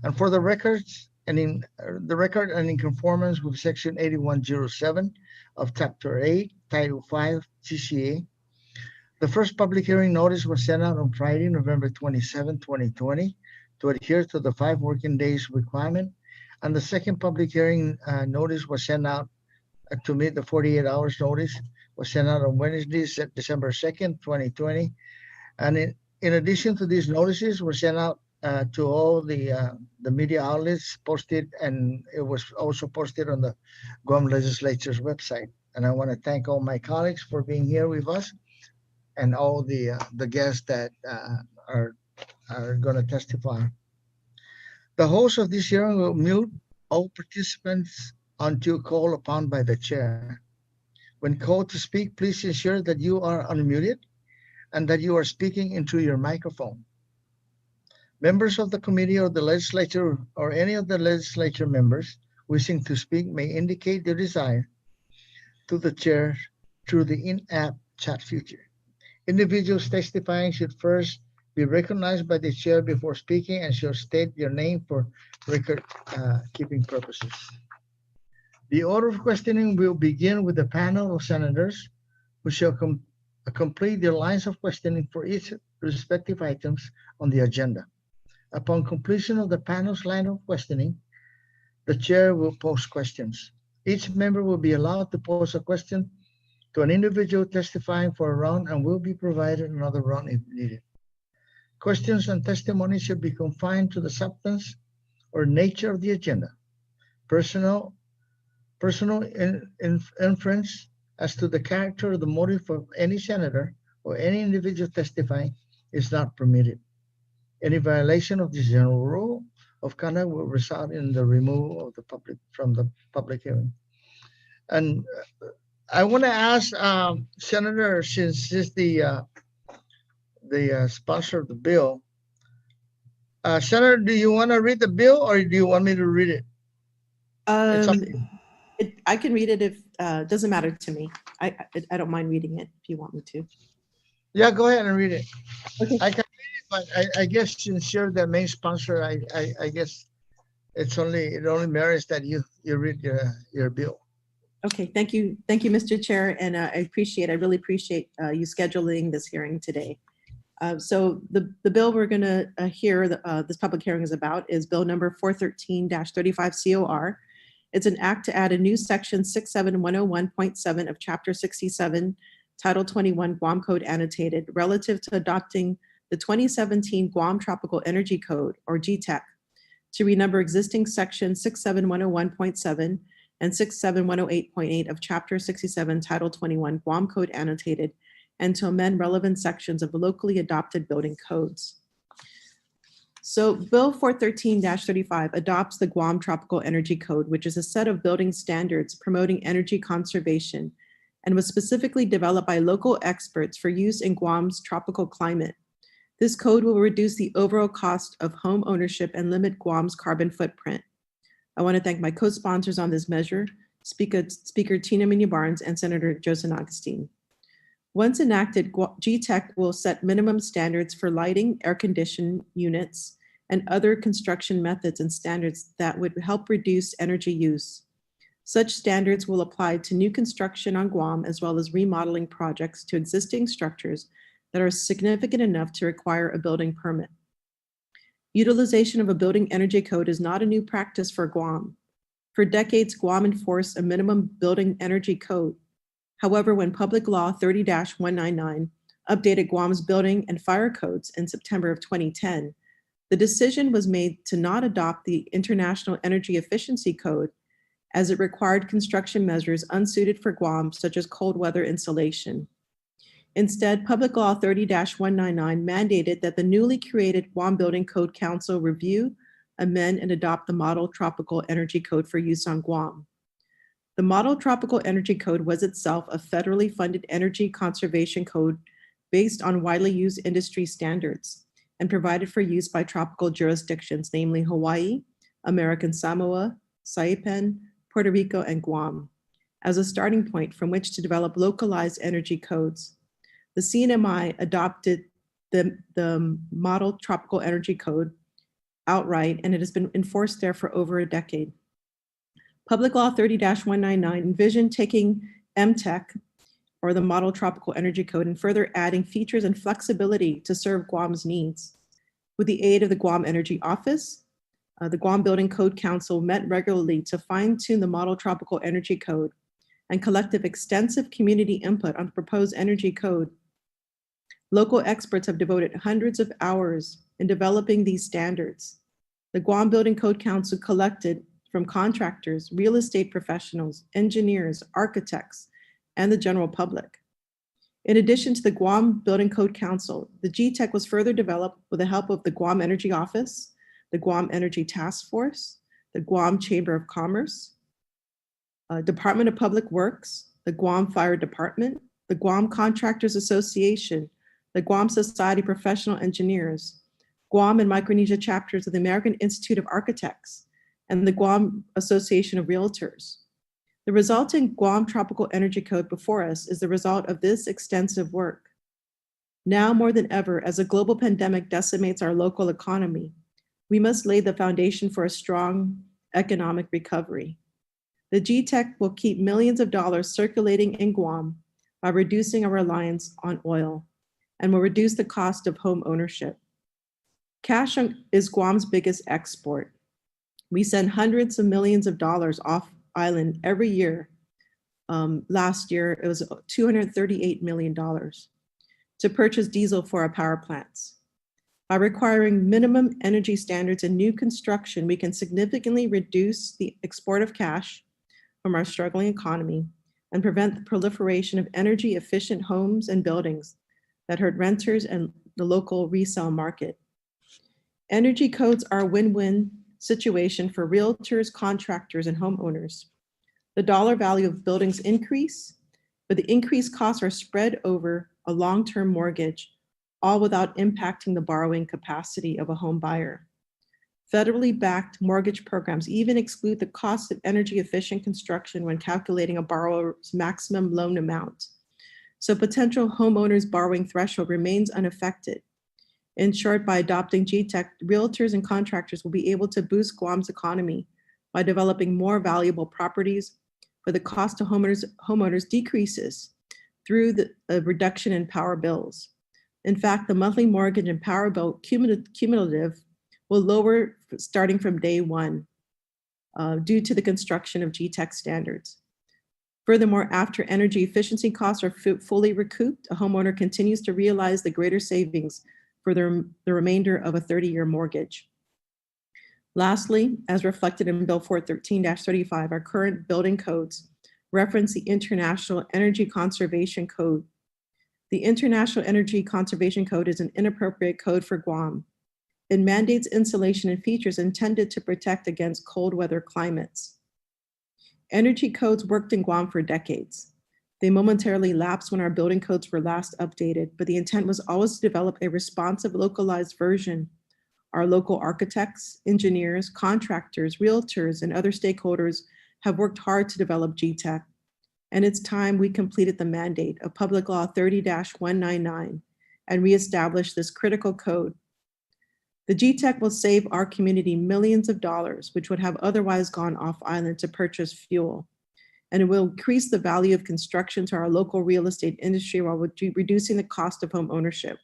And for the records, and in the record and in conformance with Section 8107 of Chapter 8, Title 5, CCA, the first public hearing notice was sent out on Friday, November 27, 2020, to adhere to the 5 working days requirement. And the second public hearing notice was sent out to meet the 48 hours notice, was sent out on Wednesday, December 2nd, 2020. And in addition to these notices, were sent out to all the media outlets, posted, and it was also posted on the Guam Legislature's website. And I want to thank all my colleagues for being here with us, and all the guests that are going to testify. The host of this hearing will mute all participants until called upon by the chair. When called to speak, please ensure that you are unmuted and that you are speaking into your microphone. Members of the committee or the legislature or any of the legislature members wishing to speak may indicate their desire to the chair through the in-app chat feature. Individuals testifying should first be recognized by the chair before speaking and should state your name for record keeping purposes. The order of questioning will begin with the panel of senators who shall complete their lines of questioning for each respective items on the agenda. Upon completion of the panel's line of questioning, the chair will pose questions. Each member will be allowed to pose a question to an individual testifying for a round and will be provided another round if needed. Questions and testimony should be confined to the substance or nature of the agenda. Personal inference as to the character or the motive of any senator or any individual testifying is not permitted. Any violation of this general rule of conduct will result in the removal of the public from the public hearing. And I want to ask Senator, since this is the sponsor of the bill, Senator, do you want to read the bill or do you want me to read it? I can read it if it doesn't matter to me. I don't mind reading it if you want me to. Yeah, go ahead and read it. Okay. I can read it, but I guess since you're the main sponsor, I guess it only merits that you read your bill. Okay, thank you, Mr. Chair, and I really appreciate you scheduling this hearing today. So the bill we're going to hear this public hearing is about is Bill number 413-35 COR. It's an act to add a new section 67101.7 of Chapter 67, Title 21 Guam Code Annotated relative to adopting the 2017 Guam Tropical Energy Code, or GTEC, to renumber existing Section 67101.7 and 67108.8 of Chapter 67, Title 21 Guam Code Annotated, and to amend relevant sections of the locally adopted building codes. So Bill 413-35 adopts the Guam Tropical Energy Code, which is a set of building standards promoting energy conservation and was specifically developed by local experts for use in Guam's tropical climate. This code will reduce the overall cost of home ownership and limit Guam's carbon footprint. I want to thank my co-sponsors on this measure, Speaker Tina Minya-Barnes and Senator Joseph Augustine. Once enacted, GTEC will set minimum standards for lighting, air conditioning units, and other construction methods and standards that would help reduce energy use. Such standards will apply to new construction on Guam as well as remodeling projects to existing structures that are significant enough to require a building permit. Utilization of a building energy code is not a new practice for Guam. For decades, Guam enforced a minimum building energy code. However, when Public Law 30-199 updated Guam's building and fire codes in September of 2010, the decision was made to not adopt the International Energy Efficiency Code as it required construction measures unsuited for Guam, such as cold weather insulation. Instead, Public Law 30-199 mandated that the newly created Guam Building Code Council review, amend, and adopt the Model Tropical Energy Code for use on Guam. The Model Tropical Energy Code was itself a federally funded energy conservation code based on widely used industry standards and provided for use by tropical jurisdictions, namely Hawaii, American Samoa, Saipan, Puerto Rico, and Guam, as a starting point from which to develop localized energy codes. The CNMI adopted the Model Tropical Energy Code outright, and it has been enforced there for over a decade. Public Law 30-199 envisioned taking MTEC, or the Model Tropical Energy Code, and further adding features and flexibility to serve Guam's needs. With the aid of the Guam Energy Office, the Guam Building Code Council met regularly to fine-tune the Model Tropical Energy Code and collected extensive community input on the proposed energy code. Local experts have devoted hundreds of hours in developing these standards. The Guam Building Code Council collected from contractors, real estate professionals, engineers, architects, and the general public. In addition to the Guam Building Code Council, the GTEC was further developed with the help of the Guam Energy Office, the Guam Energy Task Force, the Guam Chamber of Commerce, Department of Public Works, the Guam Fire Department, the Guam Contractors Association, the Guam Society of Professional Engineers, Guam and Micronesia chapters of the American Institute of Architects, and the Guam Association of Realtors. The resulting Guam Tropical Energy Code before us is the result of this extensive work. Now more than ever, as a global pandemic decimates our local economy, we must lay the foundation for a strong economic recovery. The GTEC will keep millions of dollars circulating in Guam by reducing our reliance on oil and will reduce the cost of home ownership. Cash is Guam's biggest export. We send hundreds of millions of dollars off island every year. Last year, it was $238 million to purchase diesel for our power plants. By requiring minimum energy standards in new construction, we can significantly reduce the export of cash from our struggling economy and prevent the proliferation of energy efficient homes and buildings that hurt renters and the local resale market. Energy codes are a win-win situation for realtors, contractors, and homeowners. The dollar value of buildings increase, but the increased costs are spread over a long-term mortgage, all without impacting the borrowing capacity of a home buyer. Federally backed mortgage programs even exclude the cost of energy efficient construction when calculating a borrower's maximum loan amount. So potential homeowners' borrowing threshold remains unaffected. In short, by adopting GTEC, realtors and contractors will be able to boost Guam's economy by developing more valuable properties, where the cost to homeowners decreases through the reduction in power bills. In fact, the monthly mortgage and power bill cumulative will lower starting from day one due to the construction of GTEC standards. Furthermore, after energy efficiency costs are fully recouped, a homeowner continues to realize the greater savings for the remainder of a 30-year mortgage. Lastly, as reflected in Bill 413-35, our current building codes reference the International Energy Conservation Code. The International Energy Conservation Code is an inappropriate code for Guam. It mandates insulation and features intended to protect against cold weather climates. Energy codes worked in Guam for decades. They momentarily lapsed when our building codes were last updated, but the intent was always to develop a responsive, localized version. Our local architects, engineers, contractors, realtors, and other stakeholders have worked hard to develop GTEC, and it's time we completed the mandate of Public Law 30-199 and reestablished this critical code. The GTEC will save our community millions of dollars, which would have otherwise gone off island to purchase fuel. And it will increase the value of construction to our local real estate industry while reducing the cost of home ownership.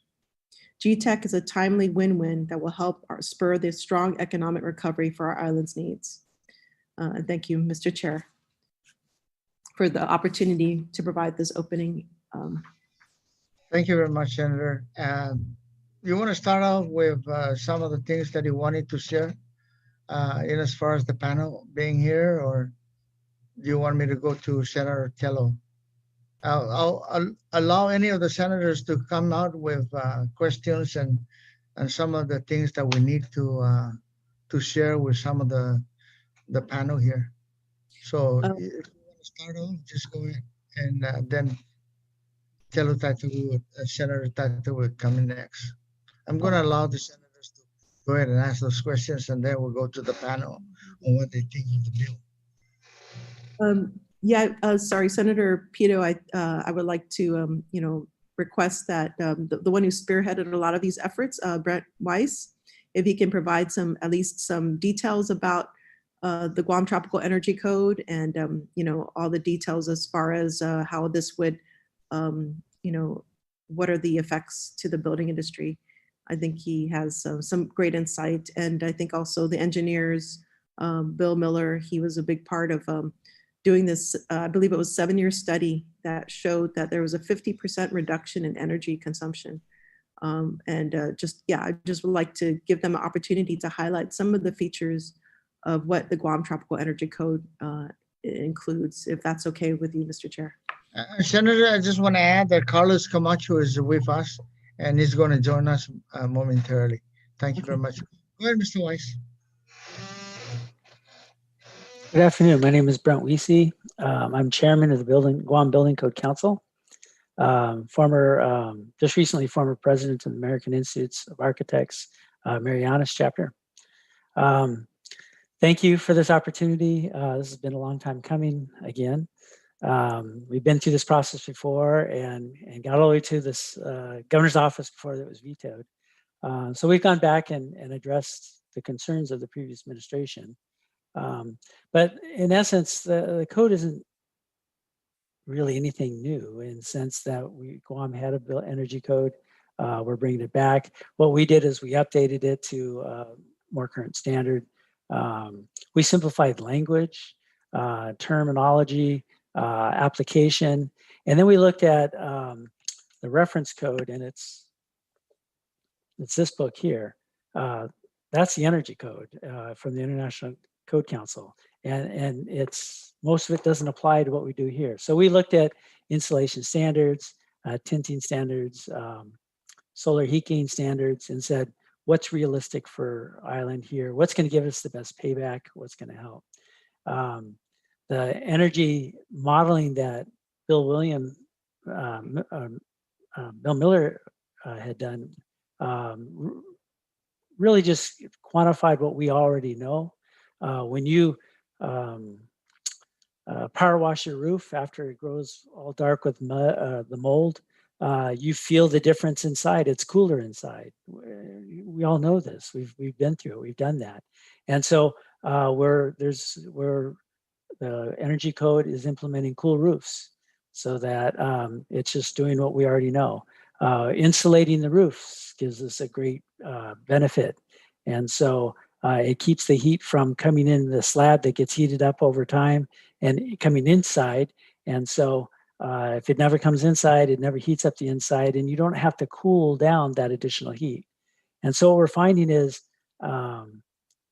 GTEC is a timely win-win that will help spur the strong economic recovery for our island's needs. And thank you, Mr. Chair, for the opportunity to provide this opening. Thank you very much, Senator. You want to start off with some of the things that you wanted to share in as far as the panel being here, or do you want me to go to Senator Tello? I'll allow any of the senators to come out with questions and some of the things that we need to share with some of the panel here. So if you want to start off, just go ahead, and then Tello Tatu, Senator Tatu would come in next. I'm going to allow the senators to go ahead and ask those questions, and then we'll go to the panel on what they think of the bill. Sorry, Senator Pedo, I would like to, request that the one who spearheaded a lot of these efforts, Brent Weiss, if he can provide at least some details about the Guam Tropical Energy Code and, all the details as far as how this would, what are the effects to the building industry. I think he has some great insight. And I think also the engineers, Bill Miller, he was a big part of doing this, I believe it was a 7-year study that showed that there was a 50% reduction in energy consumption. I just would like to give them an opportunity to highlight some of the features of what the Guam Tropical Energy Code includes, if that's okay with you, Mr. Chair. Senator, I just want to add that Carlos Camacho is with us, and he's going to join us momentarily. Thank you very much. Go ahead, Mr. Weiss. Good afternoon. My name is Brent Weesey. I'm chairman of the Guam Building Code Council. Just recently former president of the American Institutes of Architects, Marianas chapter. Thank you for this opportunity. This has been a long time coming again. We've been through this process before and got all the way to this governor's office before it was vetoed. So we've gone back and addressed the concerns of the previous administration. But in essence, the code isn't really anything new in the sense that Guam had a energy code. We're bringing it back. What we did is we updated it to more current standard. We simplified language, terminology, application, and then we looked at the reference code, and it's this book here. That's the energy code from the International Code Council, and most of it doesn't apply to what we do here. So we looked at insulation standards, tinting standards, solar heating standards, and said, what's realistic for island here? What's going to give us the best payback? What's going to help? The energy modeling that Bill Miller had done really just quantified what we already know. When you power wash your roof after it grows all dark with the mold, you feel the difference inside. It's cooler inside. We all know this. We've been through it. We've done that. And so the energy code is implementing cool roofs so that it's just doing what we already know. Insulating the roofs gives us a great benefit. And so it keeps the heat from coming in the slab that gets heated up over time and coming inside. And so if it never comes inside, it never heats up the inside, and you don't have to cool down that additional heat. And so what we're finding is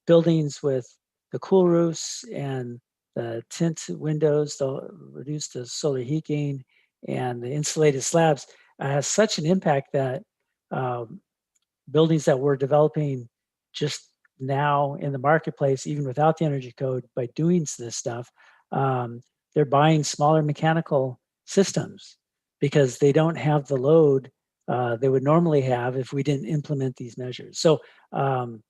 buildings with the cool roofs and the tint windows, they'll reduce the solar heating, and the insulated slabs has such an impact that buildings that we're developing just now in the marketplace, even without the energy code, by doing this stuff, they're buying smaller mechanical systems because they don't have the load they would normally have if we didn't implement these measures. So the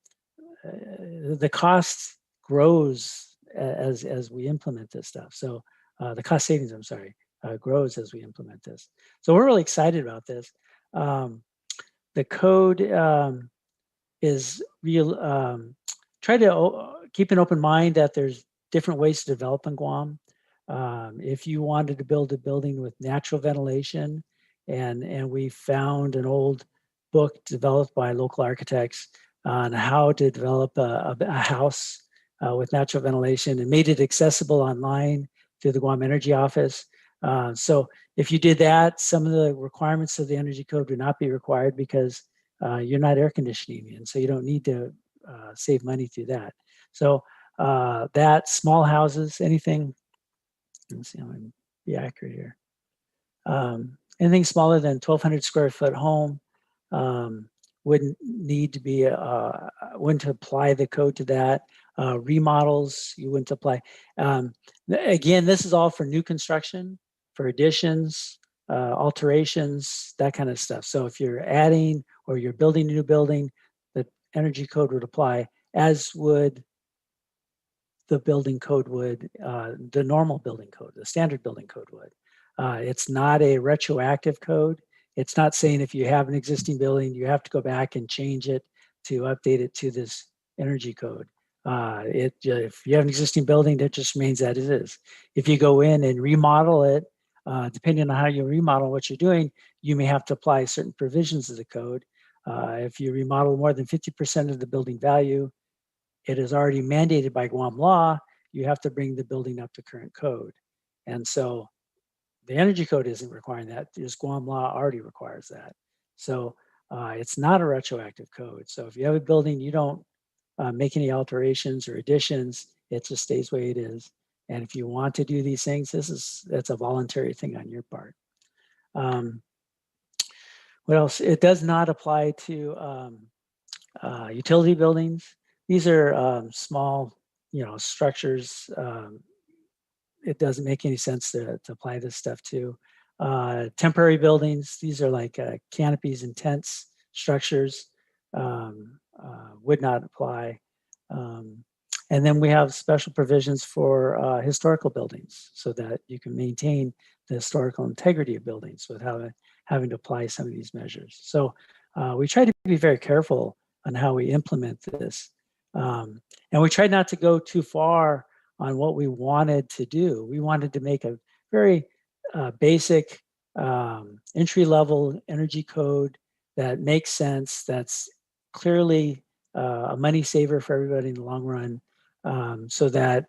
cost grows as we implement this stuff. So the cost savings, grows as we implement this. So we're really excited about this. The code is real. Try to keep an open mind that there's different ways to develop in Guam. If you wanted to build a building with natural ventilation, and we found an old book developed by local architects on how to develop a house with natural ventilation, and made it accessible online through the Guam Energy Office. So if you did that, some of the requirements of the Energy Code would not be required because you're not air conditioning, and so you don't need to save money through that. So that small houses, anything, let's see how I can be accurate here. Anything smaller than 1,200 square foot home wouldn't need to be, wouldn't apply the code to that. Remodels, you wouldn't apply. Again, this is all for new construction, for additions, alterations, that kind of stuff. So if you're adding or you're building a new building, the energy code would apply, as would the building code would, the normal building code, the standard building code would. It's not a retroactive code. It's not saying if you have an existing building, you have to go back and change it to update it to this energy code. If you have an existing building, that just remains that it is. If you go in and remodel it, depending on how you remodel what you're doing, you may have to apply certain provisions of the code. If you remodel more than 50% of the building value, it is already mandated by Guam law, you have to bring the building up to current code. And so the energy code isn't requiring that, just Guam law already requires that. So it's not a retroactive code. So if you have a building, you don't make any alterations or additions, it just stays the way it is. And if you want to do these things, that's a voluntary thing on your part. What else? It does not apply to utility buildings. These are small, structures. It doesn't make any sense to apply this stuff to. Temporary buildings, these are like canopies and tents structures, would not apply. And then we have special provisions for historical buildings so that you can maintain the historical integrity of buildings without having to apply some of these measures. So we try to be very careful on how we implement this. And we tried not to go too far on what we wanted to do. We wanted to make a very basic entry-level energy code that makes sense, that's clearly a money saver for everybody in the long run, so that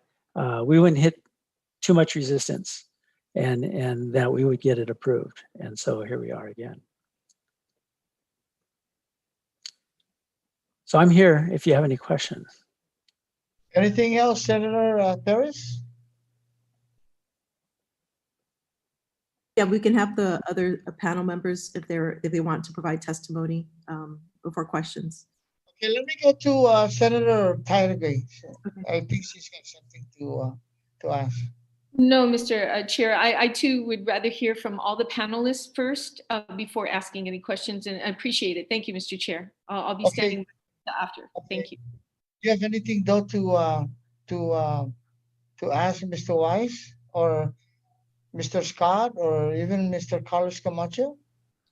we wouldn't hit too much resistance and that we would get it approved. And so here we are again. So I'm here if you have any questions. Anything else, Senator Perez? Yeah, we can have the other panel members if they want to provide testimony before questions. Okay, let me go to Senator Terlaje. Okay. I think she's got something to ask. No, Mr. Chair, I too would rather hear from all the panelists first before asking any questions, and I appreciate it. Thank you, Mr. Chair. I'll be standing after. Okay. Thank you. Do you have anything though to ask Mr. Weiss or Mr. Scott or even Mr. Carlos Camacho?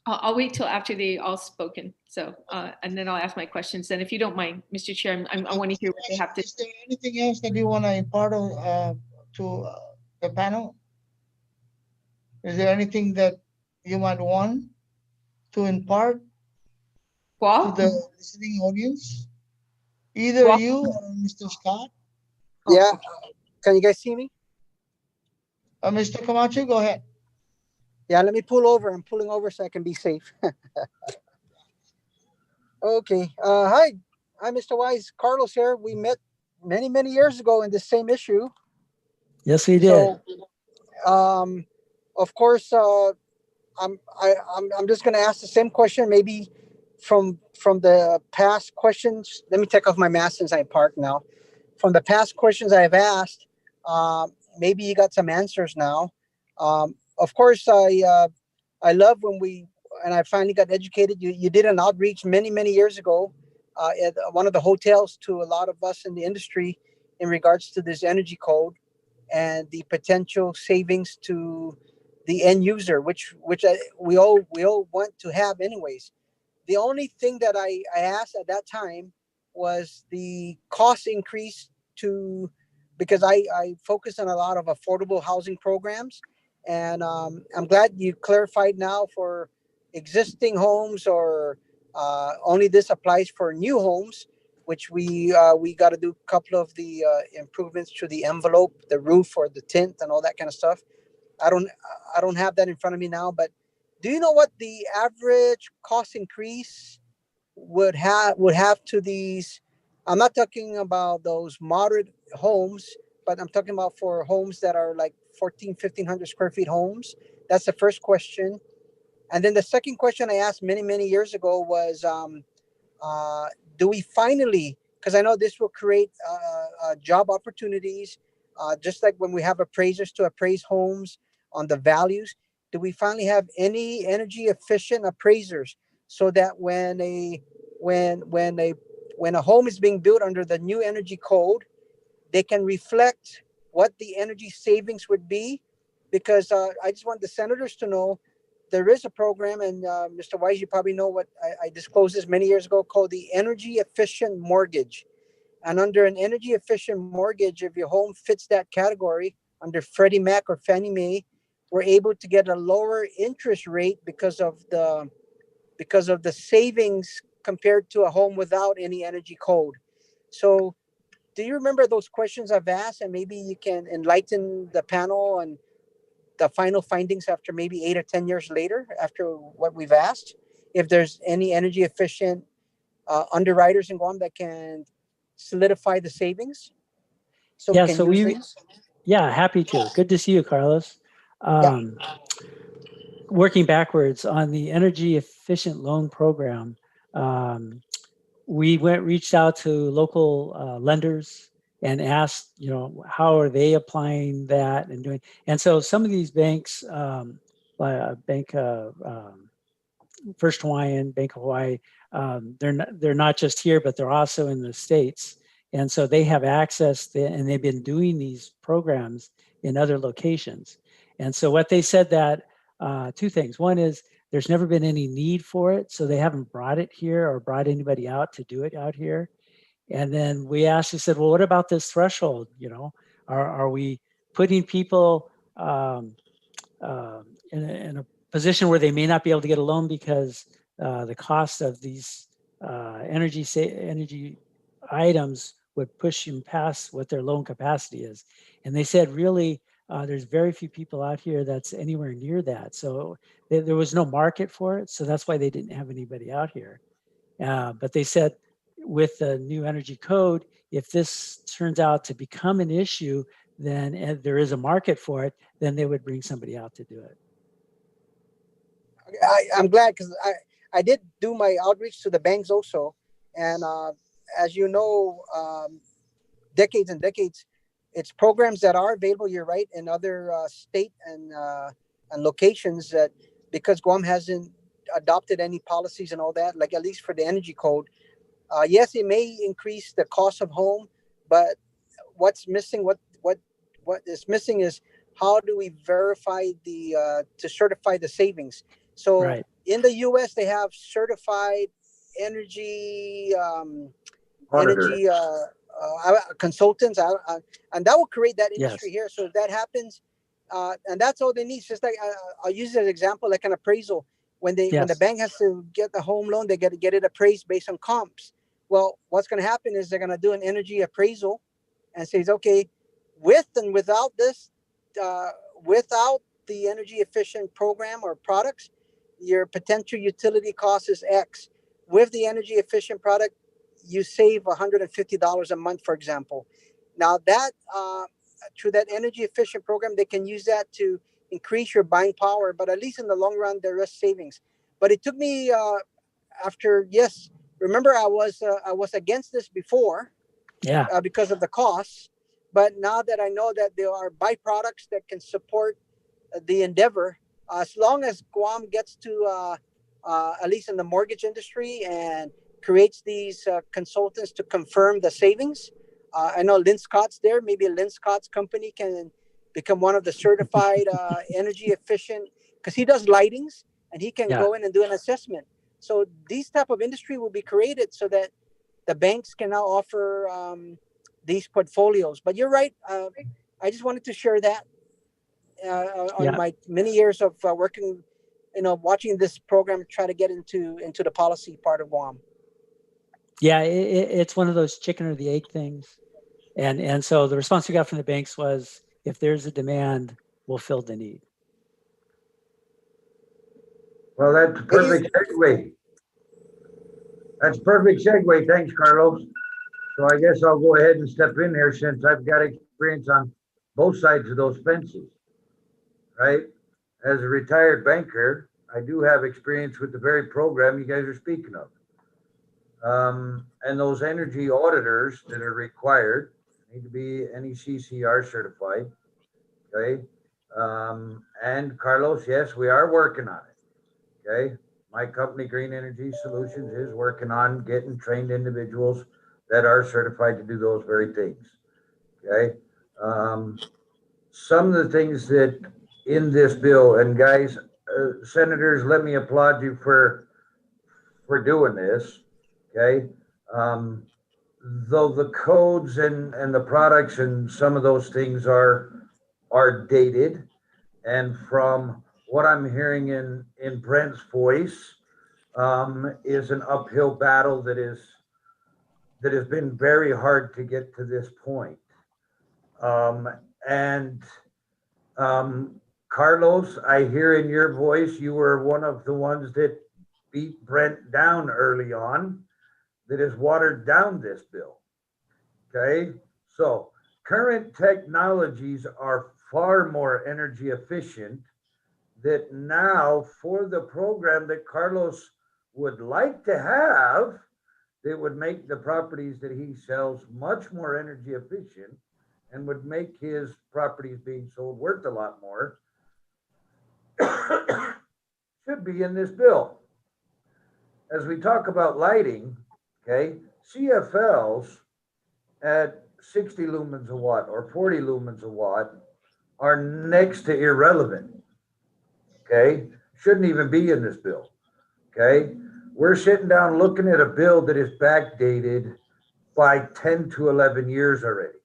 I'll wait till after they all spoken. So, and then I'll ask my questions. And if you don't mind, Mr. Chair, I want to hear what they have to. Is there anything else that you want to impart to the panel? Is there anything that you might want to impart to the listening audience? Either you or Mr. Scott? Yeah. Can you guys see me? Mr. Camacho, go ahead. Yeah, let me pull over. I'm pulling over so I can be safe. Okay. Hi, Mr. Wise. Carlos here. We met many, many years ago in the same issue. Yes, we did. So, of course, I'm just going to ask the same question, maybe from the past questions. Let me take off my mask since I parked now. From the past questions I've asked, maybe you got some answers now. Of course, I love when I finally got educated. You did an outreach many, many years ago at one of the hotels to a lot of us in the industry in regards to this energy code and the potential savings to the end user, which we all want to have anyways. The only thing that I asked at that time was the cost increase to, because I focus on a lot of affordable housing programs. And I'm glad you clarified now for existing homes, or only this applies for new homes, which we got to do a couple of the improvements to the envelope, the roof or the tint and all that kind of stuff. I don't I don't have that in front of me now, but do you know what the average cost increase would have to these? I'm not talking about those moderate homes, but I'm talking about for homes that are like 1,500 square feet homes. That's the first question. And then the second question I asked many years ago was, uh, do we finally, because I know this will create job opportunities, just like when we have appraisers to appraise homes on the values, do we finally have any energy efficient appraisers so that when a home is being built under the new energy code, they can reflect what the energy savings would be? Because I just want the senators to know there is a program, and Mr. Wise, you probably know what I disclosed this many years ago, called the Energy Efficient Mortgage. And under an energy efficient mortgage, if your home fits that category under Freddie Mac or Fannie Mae, we're able to get a lower interest rate because of the savings compared to a home without any energy code. So do you remember those questions I've asked? And maybe you can enlighten the panel and the final findings after maybe 8 or 10 years later, after what we've asked, if there's any energy efficient underwriters in Guam that can solidify the savings so we Yeah, can so use we, these. yeah, happy to. Good to see you, Carlos. Yeah. Working backwards on the energy efficient loan program, we reached out to local lenders and asked, how are they applying that and doing. And so some of these banks, First Hawaiian, Bank of Hawaii, they're not just here, but they're also in the States. And so they have access and they've been doing these programs in other locations. And so what they said that two things. One is there's never been any need for it, so they haven't brought it here or brought anybody out to do it out here. And then we asked, we said, well, what about this threshold? Are we putting people in a position where they may not be able to get a loan because the cost of these energy items would push them past what their loan capacity is? And they said, really, there's very few people out here that's anywhere near that. So there was no market for it. So that's why they didn't have anybody out here. But they said with the new energy code, if this turns out to become an issue, then there is a market for it, then they would bring somebody out to do it. I'm glad, because I did do my outreach to the banks also. And as you know, decades and decades, it's programs that are available, you're right, in other state and locations, that because Guam hasn't adopted any policies and all that, like at least for the energy code. Yes, it may increase the cost of home, but what's missing, what is missing is how do we verify to certify the savings. So Right. in the US, they have certified energy Auditor. energy consultants, and that will create that industry Yes. here. So if that happens, and that's all they need. It's just like I'll use it as an example, like an appraisal. When the Yes. bank has to get the home loan, they got to get it appraised based on comps. Well, what's going to happen is they're going to do an energy appraisal and says, okay, with and without this, without the energy efficient program or products, your potential utility cost is X. With the energy efficient product, you save $150 a month, for example. Now that through that energy efficient program, they can use that to increase your buying power, but at least in the long run, there is savings. But it took me yes, remember I was against this before, Yeah. because of the costs. But now that I know that there are byproducts that can support the endeavor, as long as Guam gets to at least in the mortgage industry and creates these consultants to confirm the savings. I know Lynn Scott's there. Maybe Lynn Scott's company can become one of the certified energy efficient, because he does lightings and he can Yeah. go in and do an assessment. So these type of industry will be created so that the banks can now offer these portfolios. But you're right. I just wanted to share that on my many years of working, watching this program try to get into the policy part of Guam. Yeah, it's one of those chicken or the egg things. And so the response we got from the banks was, if there's a demand, we'll fill the need. Well, that's a perfect segue. That's a perfect segue. Thanks, Carlos. So I guess I'll go ahead and step in here since I've got experience on both sides of those fences, right? As a retired banker, I do have experience with the very program you guys are speaking of. And those energy auditors that are required need to be NECCR certified, okay? And Carlos, yes, we are working on it, okay? My company, Green Energy Solutions, is working on getting trained individuals that are certified to do those very things, okay? Some of the things that in this bill, and guys, senators, let me applaud you for doing this, okay? Though the codes and the products and some of those things are dated, and from what I'm hearing in Brent's voice, is an uphill battle that has been very hard to get to this point. Carlos, I hear in your voice you were one of the ones that beat Brent down early on, that has watered down this bill. Okay, so current technologies are far more energy efficient, that now for the program that Carlos would like to have, that would make the properties that he sells much more energy efficient and would make his properties being sold worth a lot more, should be in this bill. As we talk about lighting, okay, CFLs at 60 lumens a watt or 40 lumens a watt are next to irrelevant, okay? Shouldn't even be in this bill, okay? We're sitting down looking at a bill that is backdated by 10 to 11 years already,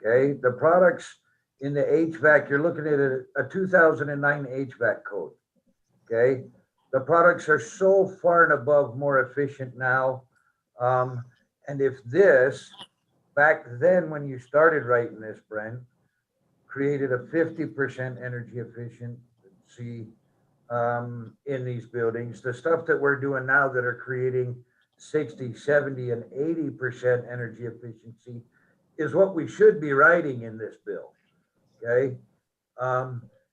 okay? The products in the HVAC, you're looking at a 2009 HVAC code, okay? The products are so far and above more efficient now. And if this, back then when you started writing this, Brent, created a 50% energy efficiency in these buildings, the stuff that we're doing now that are creating 60, 70, and 80% energy efficiency is what we should be writing in this bill, okay?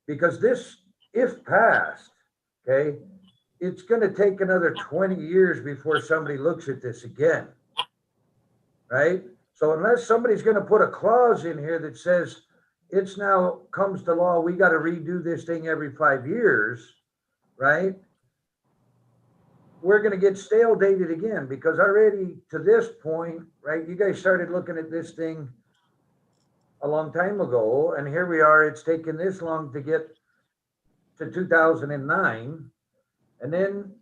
Because this, if passed, okay, it's going to take another 20 years before somebody looks at this again, right? So unless somebody's going to put a clause in here that says it's now comes to law, we got to redo this thing every 5 years, right? We're going to get stale dated again, because already to this point, right, you guys started looking at this thing a long time ago, and here we are, it's taken this long to get to 2009, and then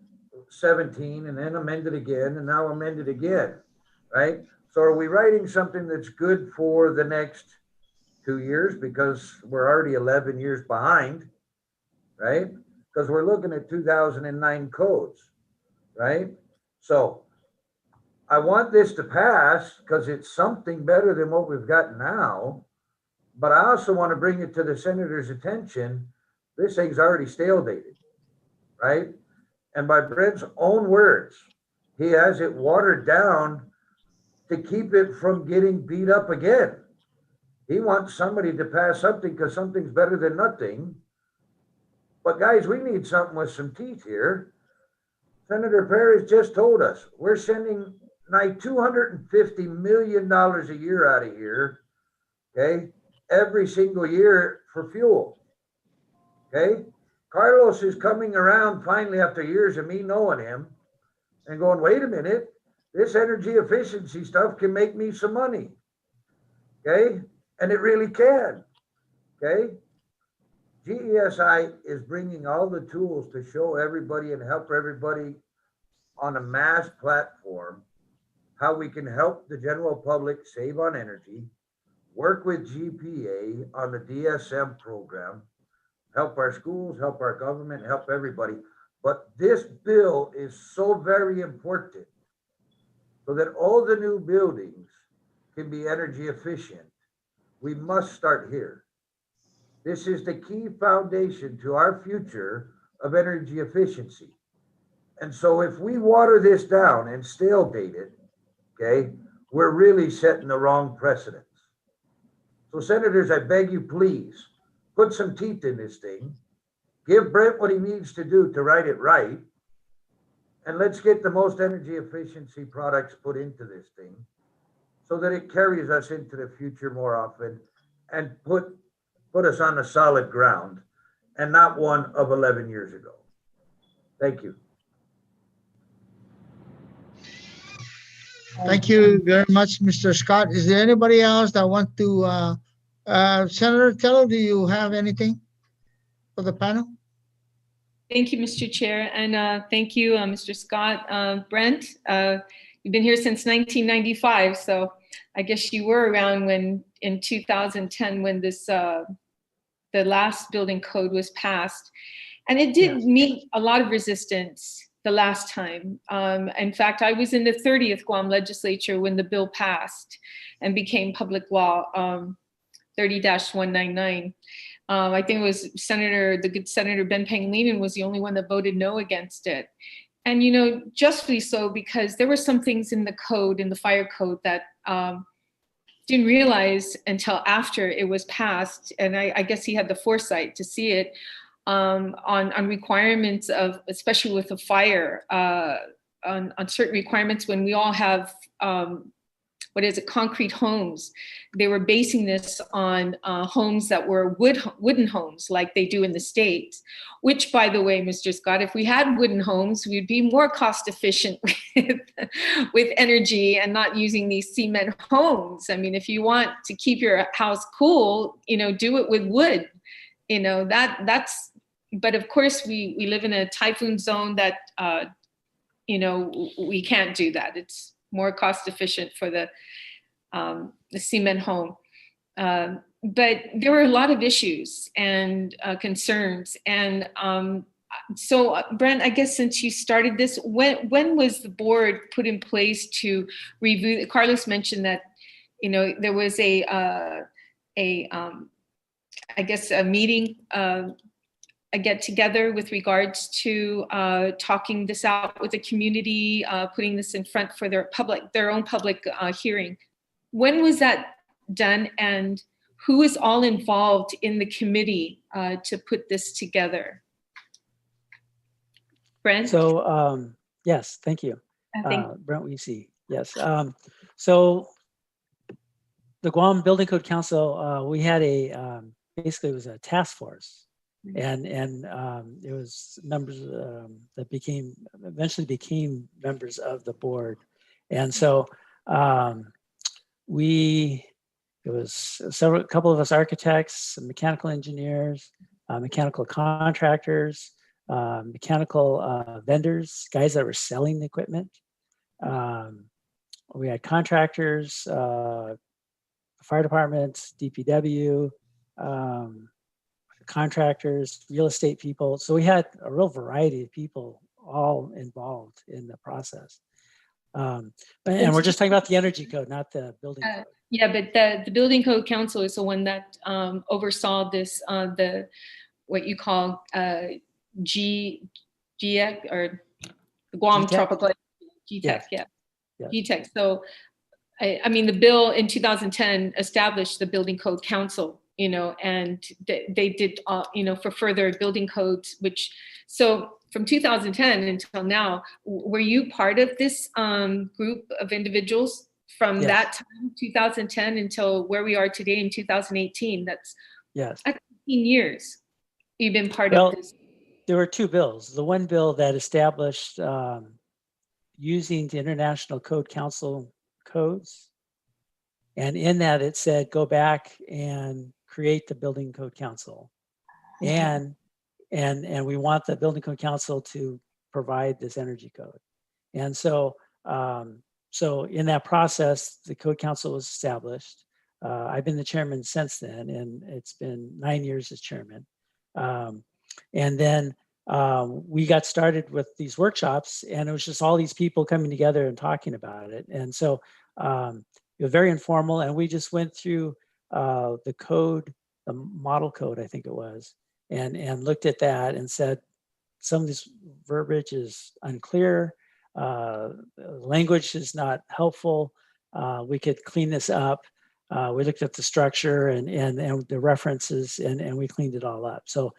17, and then amended again, and now amended again, right? So are we writing something that's good for the next 2 years, because we're already 11 years behind, right? Because we're looking at 2009 codes, right? So I want this to pass because it's something better than what we've got now, but I also want to bring it to the senator's attention. This thing's already stale dated, right? And by Brent's own words, he has it watered down to keep it from getting beat up again. He wants somebody to pass something because something's better than nothing. But guys, we need something with some teeth here. Senator Perez just told us we're sending nigh $250 million a year out of here, okay, every single year for fuel, okay? Carlos is coming around finally after years of me knowing him and going, wait a minute, this energy efficiency stuff can make me some money, okay? And it really can, okay? GESI is bringing all the tools to show everybody and help everybody on a mass platform how we can help the general public save on energy, work with GPA on the DSM program, help our schools, help our government, help everybody. But this bill is so very important so that all the new buildings can be energy efficient. We must start here. This is the key foundation to our future of energy efficiency. And so if we water this down and stale date it, okay, we're really setting the wrong precedents. So senators, I beg you, please put some teeth in this thing. Give Brent what he needs to do to write it right. And let's get the most energy efficiency products put into this thing so that it carries us into the future more often and put us on a solid ground and not one of 11 years ago. Thank you. Thank you very much, Mr. Scott. Is there anybody else that want to, Senator Tello, do you have anything for the panel? Thank you, Mr. Chair, and thank you, Mr. Scott. Brent, you've been here since 1995, so I guess you were around when, in 2010, when this the last building code was passed, and it did meet a lot of resistance the last time. In fact, I was in the 30th Guam legislature when the bill passed and became public law 30-199. I think it was the good Senator Ben Pangilinan was the only one that voted no against it. And, you know, justly so, because there were some things in the code, in the fire code, that didn't realize until after it was passed. And I guess he had the foresight to see it on requirements of, especially with the fire, on certain requirements when we all have, concrete homes. They were basing this on homes that were wooden homes like they do in the States, which, by the way, Mr. Scott, if we had wooden homes, we'd be more cost efficient with energy and not using these cement homes. I mean, if you want to keep your house cool, you know, do it with wood. You know, that's, but of course we live in a typhoon zone that, you know, we can't do that. It's more cost efficient for the cement home. But there were a lot of issues and concerns. And so Brent, I guess since you started this, when was the board put in place to review? Carlos mentioned that, you know, there was I guess a meeting, a get together with regards to talking this out with the community, putting this in front for their own public hearing. When was that done, and who is all involved in the committee to put this together? Brent? So yes, thank you. Brent Weesey, yes. So the Guam Building Code Council, we had basically it was a task force. And it was members that eventually became members of the board. And so it was a couple of us architects, mechanical engineers, mechanical contractors, mechanical vendors, guys that were selling the equipment. We had contractors, fire department, DPW, contractors, real estate people. So we had a real variety of people all involved in the process. And we're just talking about the energy code, not the building code. Yeah, but the Building Code Council is the one that oversaw this, what you call GTEC or the Guam Tropical GTEC, yeah. GTEC. So, I mean, the bill in 2010 established the Building Code Council, you know, and they did, you know, for further building codes, so from 2010 until now, were you part of this group of individuals from that time, 2010, until where we are today in 2018? That's 15 years you've been part of this. There were two bills. The one bill that established using the International Code Council codes. And in that it said, go back and create the Building Code Council. And we want the Building Code Council to provide this energy code. And so, so in that process, the Code Council was established. I've been the chairman since then, and it's been 9 years as chairman. And then we got started with these workshops, and it was just all these people coming together and talking about it. And so it was very informal, and we just went through the code, the model code, I think it was, and looked at that and said, some of this verbiage is unclear, language is not helpful, we could clean this up. We looked at the structure and the references, and we cleaned it all up. So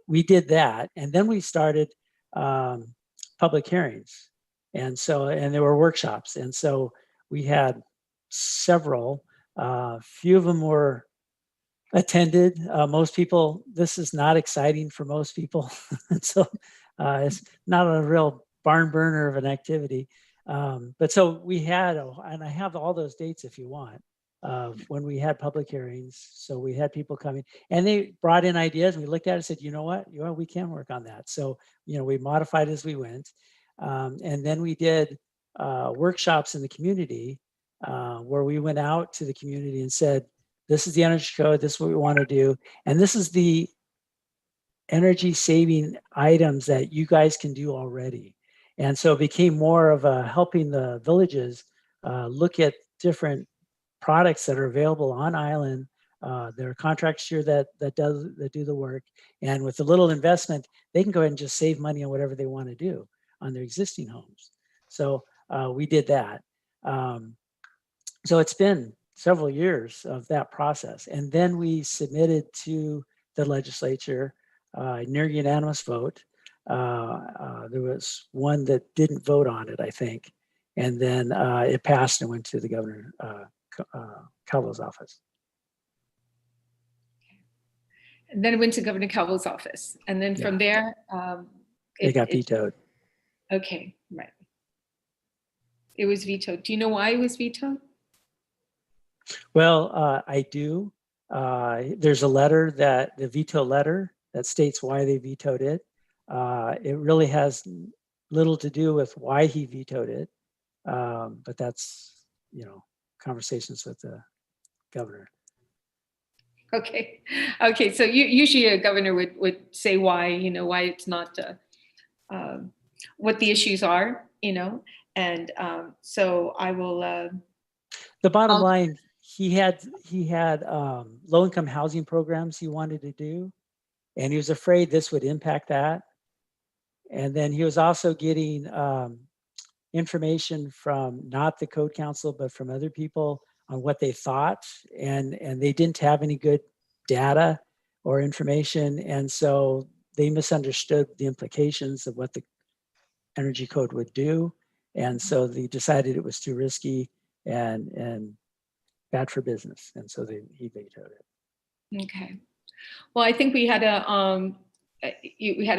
we did that, and then we started public hearings, and there were workshops, and so we had several. Few of them were attended. Most people, this is not exciting for most people, and so it's not a real barn burner of an activity. But so we had, and I have all those dates if you want, of when we had public hearings. So we had people coming, and they brought in ideas, and we looked at it and said, you know what, we can work on that. So, we modified as we went. And then we did workshops in the community where we went out to the community and said, this is the energy code, this is what we want to do, and this is the energy saving items that you guys can do already. And so it became more of a helping the villages look at different products that are available on island. There are contracts here that do the work, and with a little investment, they can go ahead and just save money on whatever they want to do on their existing homes. So we did that. So it's been several years of that process, and then we submitted to the legislature near unanimous vote. There was one that didn't vote on it, I think, and then it passed and went to the governor Calvo's office. And then it went to Governor Calvo's office, and then from there, it got vetoed. Okay, right. It was vetoed. Do you know why it was vetoed? Well, I do. There's a letter, the veto letter, that states why they vetoed it. It really has little to do with why he vetoed it, but that's, conversations with the governor. Okay. So usually a governor would say why, why it's not what the issues are, and so I will. The bottom line, he had low-income housing programs he wanted to do, and he was afraid this would impact that. And then he was also getting information from not the Code Council, but from other people on what they thought, and they didn't have any good data or information, and so they misunderstood the implications of what the energy code would do, and so they decided it was too risky and bad for business, and so he vetoed it. Okay. Well, I think we had a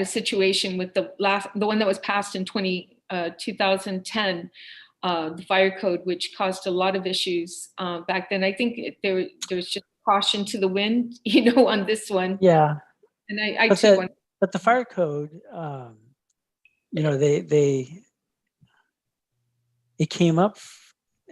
situation with the one that was passed in 2010. The fire code, which caused a lot of issues back then. I think there's just caution to the wind, on this one. Yeah. And but the fire code, it came up,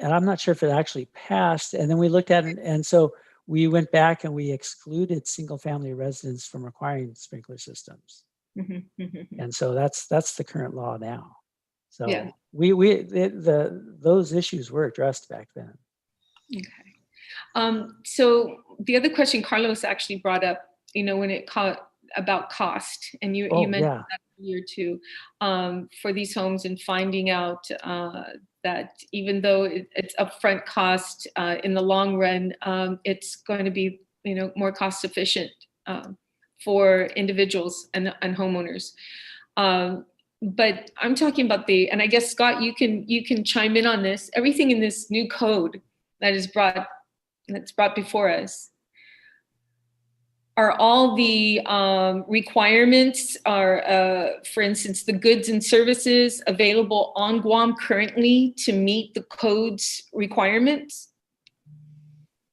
and I'm not sure if it actually passed. And then we looked at it, and so we went back and we excluded single-family residents from requiring sprinkler systems. And so that's the current law now. So yeah. Those issues were addressed back then. Okay. So the other question Carlos actually brought up, when it about cost, and you mentioned that earlier too, for these homes, and finding out that even though it's upfront cost, in the long run, it's going to be more cost efficient for individuals and homeowners. But I'm talking about and I guess Scott, you can chime in on this. Everything in this new code that's brought before us, are all the requirements for instance, the goods and services available on Guam currently to meet the code's requirements?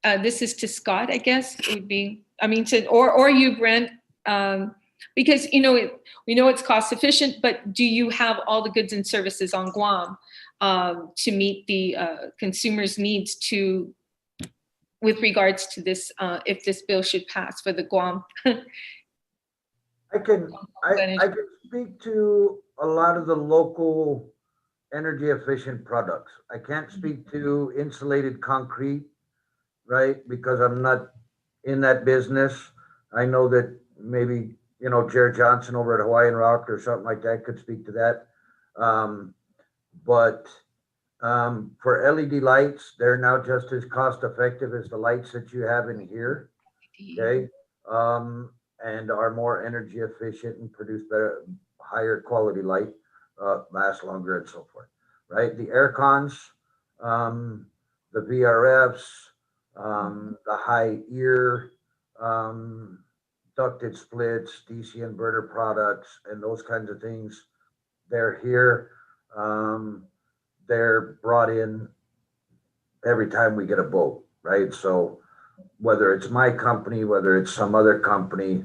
This is to Scott, I guess. It would be, or you, Brent. Because, we know it's cost efficient, but do you have all the goods and services on Guam to meet the consumers' needs with regards to this, if this bill should pass for the Guam? I can speak to a lot of the local energy efficient products. I can't speak to insulated concrete, right? Because I'm not in that business. I know that maybe, Jared Johnson over at Hawaiian Rock or something like that could speak to that. But for LED lights, they're now just as cost effective as the lights that you have in here. Okay. And are more energy efficient and produce better, higher quality light, last longer and so forth, right? The air cons, the VRFs, the high ear, ducted splits, DC inverter products, and those kinds of things, they're here. They're brought in every time we get a boat, right? So whether it's my company, whether it's some other company,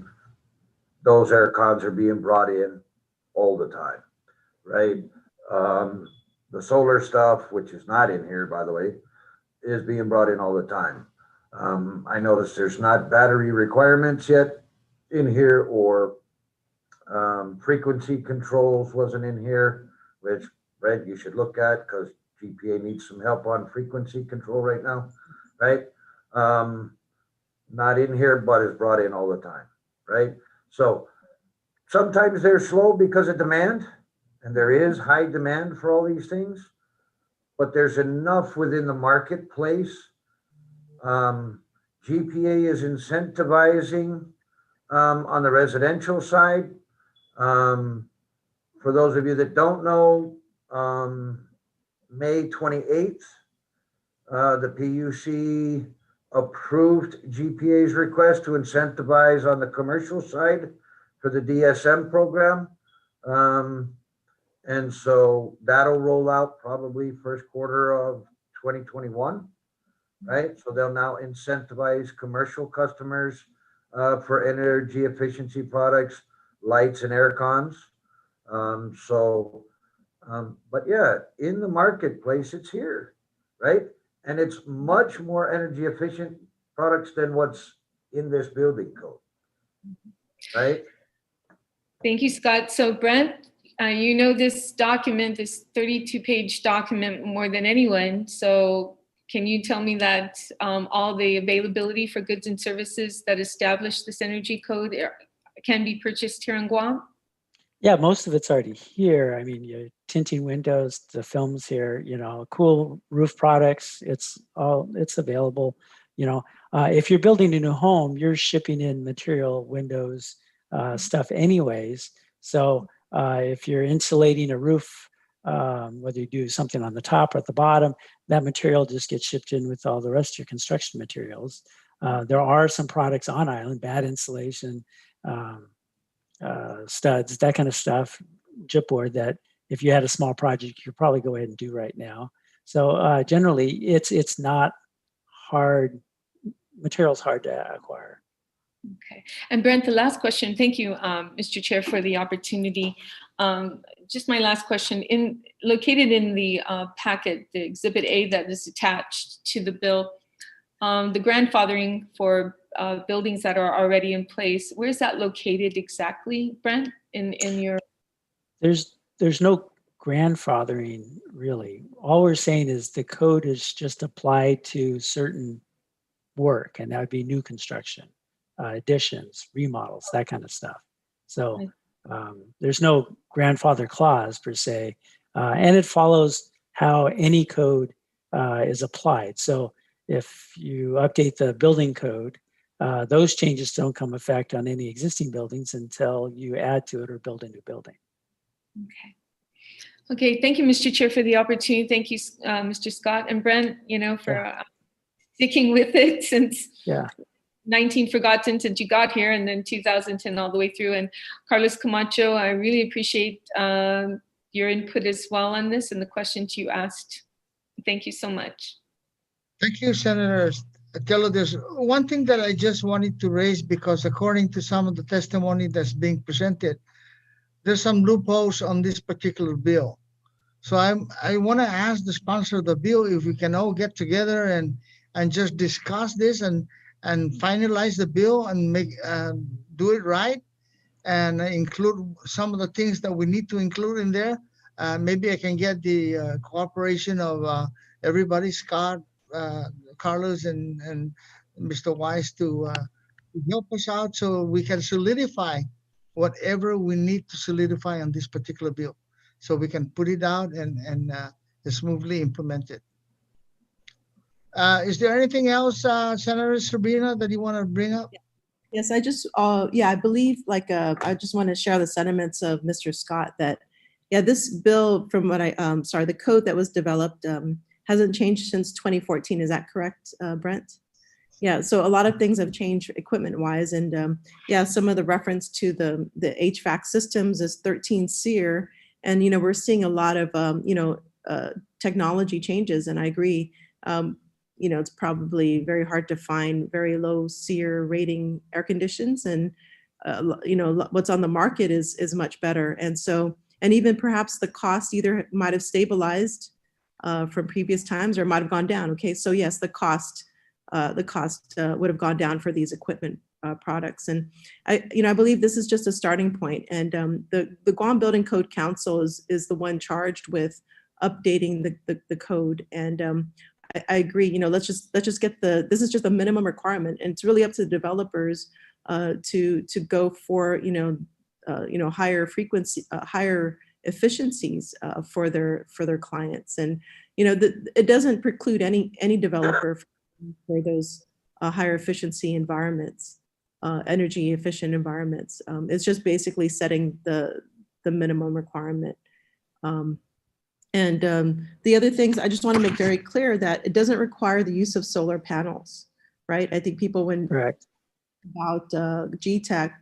those air cons are being brought in all the time, right? The solar stuff, which is not in here, by the way, is being brought in all the time. I noticed there's not battery requirements yet in here, or frequency controls wasn't in here, which, right, you should look at, because GPA needs some help on frequency control right now, right? Not in here, but is brought in all the time, right? So sometimes they're slow because of demand, and there is high demand for all these things, but there's enough within the marketplace. GPA is incentivizing on the residential side. For those of you that don't know, May 28th, the PUC approved GPA's request to incentivize on the commercial side for the DSM program. And so that'll roll out probably first quarter of 2021, right? So they'll now incentivize commercial customers for energy efficiency products, lights and air cons. But yeah, in the marketplace, it's here, right? And it's much more energy efficient products than what's in this building code, right? Thank you, Scott. So Brent, this document, this 32-page document more than anyone. So can you tell me that all the availability for goods and services that establish this energy code can be purchased here in Guam? Yeah, most of it's already here. I mean, you're tinting windows, the films here, cool roof products. It's available. If you're building a new home, you're shipping in material, windows, stuff anyways. So if you're insulating a roof, whether you do something on the top or at the bottom, that material just gets shipped in with all the rest of your construction materials. There are some products on island, bad insulation, studs, that kind of stuff, chipboard, that if you had a small project, you could probably go ahead and do right now. So generally, it's not hard. Material's hard to acquire. Okay. And Brent, the last question. Thank you, Mr. Chair, for the opportunity. Just my last question. Located in the packet, the Exhibit A that is attached to the bill, the grandfathering for buildings that are already in place, where is that located exactly, Brent, in your? There's no grandfathering, really. All we're saying is the code is just applied to certain work, and that would be new construction, additions, remodels, that kind of stuff. So there's no grandfather clause per se, and it follows how any code is applied. So if you update the building code, those changes don't come effect on any existing buildings until you add to it or build a new building. Okay. Okay. Thank you, Mr. Chair, for the opportunity. Thank you, Mr. Scott and Brent, for sticking with it since 19 forgotten since you got here, and then 2010 all the way through. And Carlos Camacho, I really appreciate your input as well on this and the questions you asked. Thank you so much. Thank you, Senator tell you there's one thing that I just wanted to raise, because according to some of the testimony that's being presented, there's some loopholes on this particular bill. So I want to ask the sponsor of the bill if we can all get together and just discuss this and finalize the bill and make do it right and include some of the things that we need to include in there. Maybe I can get the cooperation of everybody, Scott, uh, Carlos, and Mr. Wise to help us out so we can solidify whatever we need to solidify on this particular bill, so we can put it out and smoothly implement it. Is there anything else, Senator Sabina, that you want to bring up? Yes, I just, yeah, I believe like, I just want to share the sentiments of Mr. Scott that, yeah, this bill from what sorry, the code that was developed hasn't changed since 2014. Is that correct, Brent? Yeah, so a lot of things have changed equipment wise. And yeah, some of the reference to the HVAC systems is 13 SEER. And, you know, we're seeing a lot of, you know, technology changes. And I agree. You know, it's probably very hard to find very low SEER rating air conditions, and you know, what's on the market is much better. And so, and even perhaps the cost either might have stabilized from previous times or might have gone down. Okay, so yes, the cost would have gone down for these equipment products. And I believe this is just a starting point. And the Guam Building Code Council is the one charged with updating the code. And I agree. You know, let's just get this is just a minimum requirement, and it's really up to the developers to go for higher frequency, higher efficiencies for their clients. And you know, it doesn't preclude any developer for those higher efficiency environments, energy efficient environments. It's just basically setting the minimum requirement. And the other things, I just want to make very clear that it doesn't require the use of solar panels, right? I think people, when Correct. about GTAC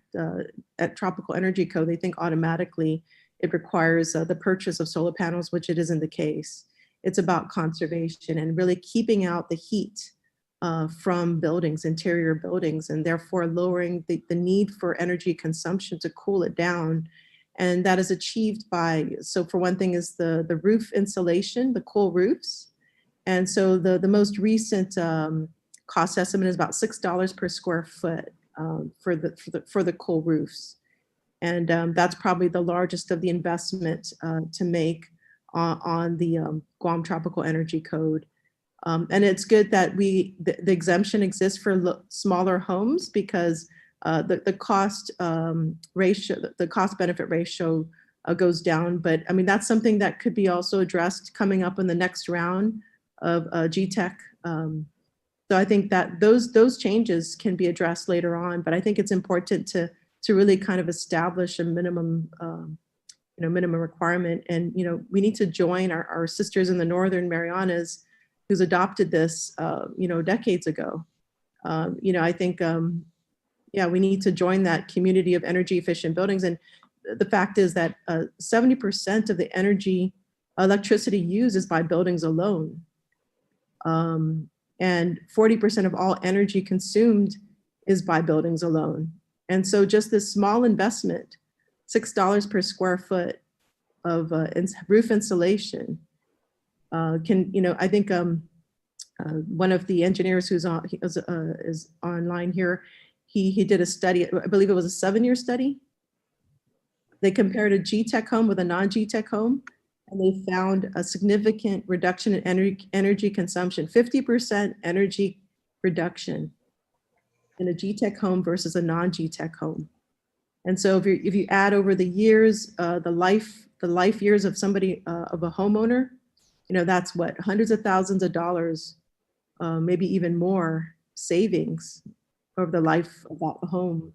at Tropical Energy Code, they think automatically it requires the purchase of solar panels, which it isn't the case. It's about conservation and really keeping out the heat from buildings, interior buildings, and therefore lowering the need for energy consumption to cool it down. And that is achieved by, so for one thing is the roof insulation, the cool roofs. And so the most recent cost estimate is about $6 per square foot for the cool roofs. And that's probably the largest of the investment to make on the Guam Tropical Energy Code. And it's good that the exemption exists for smaller homes, because the cost ratio, the cost benefit ratio goes down. But I mean, that's something that could be also addressed coming up in the next round of GTEC. So I think that those changes can be addressed later on. But I think it's important to really kind of establish a minimum, minimum requirement. And we need to join our sisters in the Northern Marianas who's adopted this, decades ago. I think. Yeah, we need to join that community of energy efficient buildings. And the fact is that 70% of the electricity used is by buildings alone. And 40% of all energy consumed is by buildings alone. And so just this small investment, $6 per square foot of roof insulation can, I think one of the engineers who's on, is online here, he did a study, I believe it was a 7-year study. They compared a GTEC home with a non-GTEC home, and they found a significant reduction in energy consumption, 50% energy reduction in a GTEC home versus a non-GTEC home. And so if you add over the years, the life years of somebody, of a homeowner, that's what, hundreds of thousands of dollars, maybe even more savings over the life of that home.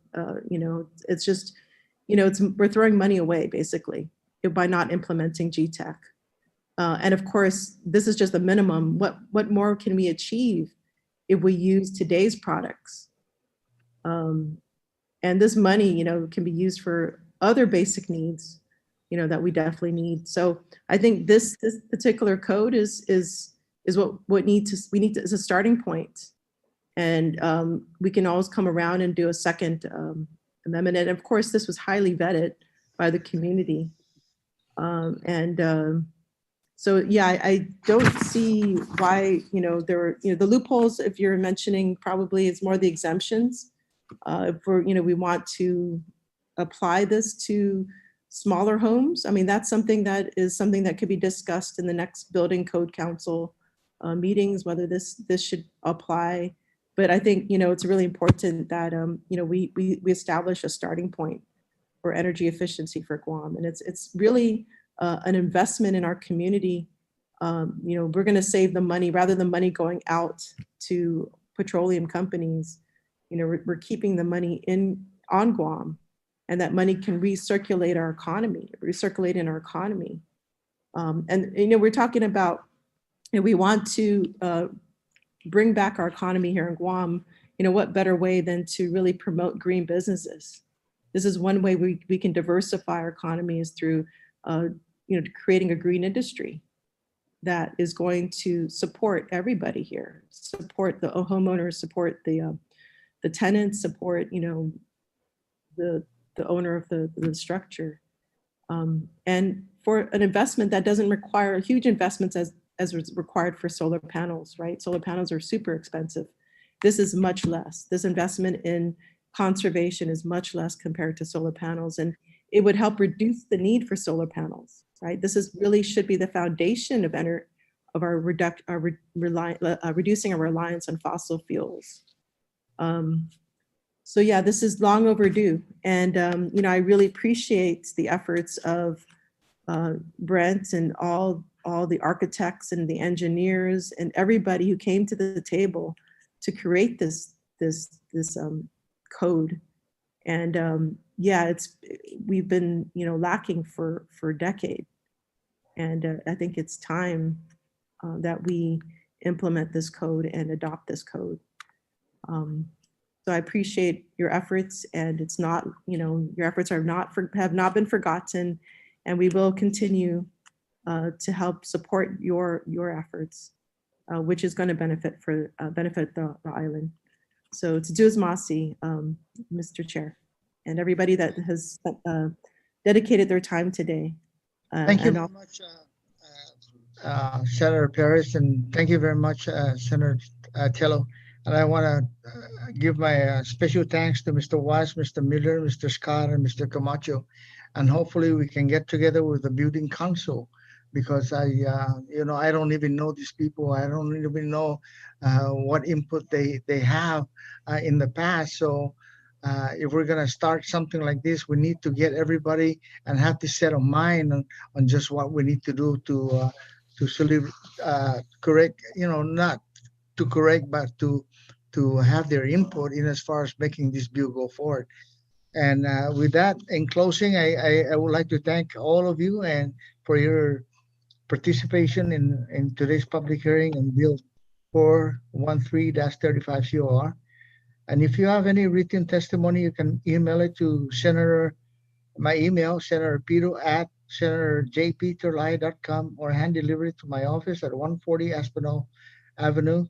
It's just, we're throwing money away basically by not implementing GTEC. And of course, this is just the minimum. What more can we achieve if we use today's products? And this money, can be used for other basic needs, that we definitely need. So I think this particular code is what we need is a starting point. And we can always come around and do a second amendment. And of course, this was highly vetted by the community. So yeah, I don't see why, the loopholes, if you're mentioning, probably it's more the exemptions. If we want to apply this to smaller homes. I mean, that's something that could be discussed in the next building code council meetings, whether this should apply. But I think, it's really important that, we establish a starting point for energy efficiency for Guam. And it's really an investment in our community. We're going to save the money rather than money going out to petroleum companies. We're keeping the money on Guam, and that money can recirculate in our economy. And we're talking about, we want to bring back our economy here in Guam. What better way than to really promote green businesses? This is one way we can diversify our economy, is through creating a green industry that is going to support everybody here, support the homeowners, support the tenants, support the owner of the structure, and for an investment that doesn't require huge investments as was required for solar panels, right? Solar panels are super expensive. This is much less. This investment in conservation is much less compared to solar panels, and it would help reduce the need for solar panels, right? This really should be the foundation of reducing our reliance on fossil fuels. So yeah, this is long overdue, and I really appreciate the efforts of Brent and all the architects and the engineers and everybody who came to the table to create this code. And yeah, we've been lacking for a decade, and I think it's time that we implement this code and adopt this code. So I appreciate your efforts, and it's not, your efforts have not been forgotten, and we will continue to help support your efforts, which is going to benefit the island. So to do as Masi, Mr. Chair, and everybody that has dedicated their time today. Thank you very much, Senator Perez, and thank you very much, Senator Tello. And I want to give my special thanks to Mr. Weiss, Mr. Miller, Mr. Scott, and Mr. Camacho. And hopefully we can get together with the building council, because I don't even know these people. I don't even know what input they have in the past. So if we're going to start something like this, we need to get everybody and have this set of mind on just what we need to do to correct, not to correct, but to have their input in as far as making this bill go forward. And with that, in closing, I would like to thank all of you and for your participation in today's public hearing on Bill 413-35 COR. And if you have any written testimony, you can email it to my email, Senator Pedo at senatorjpterlaje.com, or hand deliver it to my office at 140 Aspinall Avenue,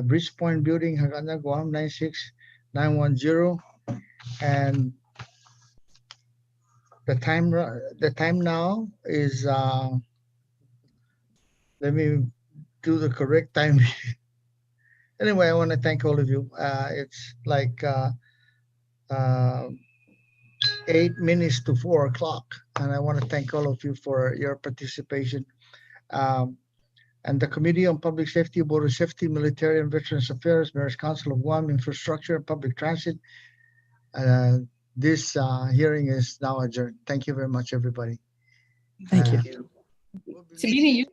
Bridge Point Building, Hagana, Guam 96910. And the time now is let me do the correct time. Anyway, I want to thank all of you. It's like 8 minutes to 4 o'clock, and I want to thank all of you for your participation. And the Committee on Public Safety, Border Safety, Military and Veterans Affairs, Mayor's Council of Guam, Infrastructure and Public Transit. This hearing is now adjourned. Thank you very much, everybody. Thank you. Sabina, you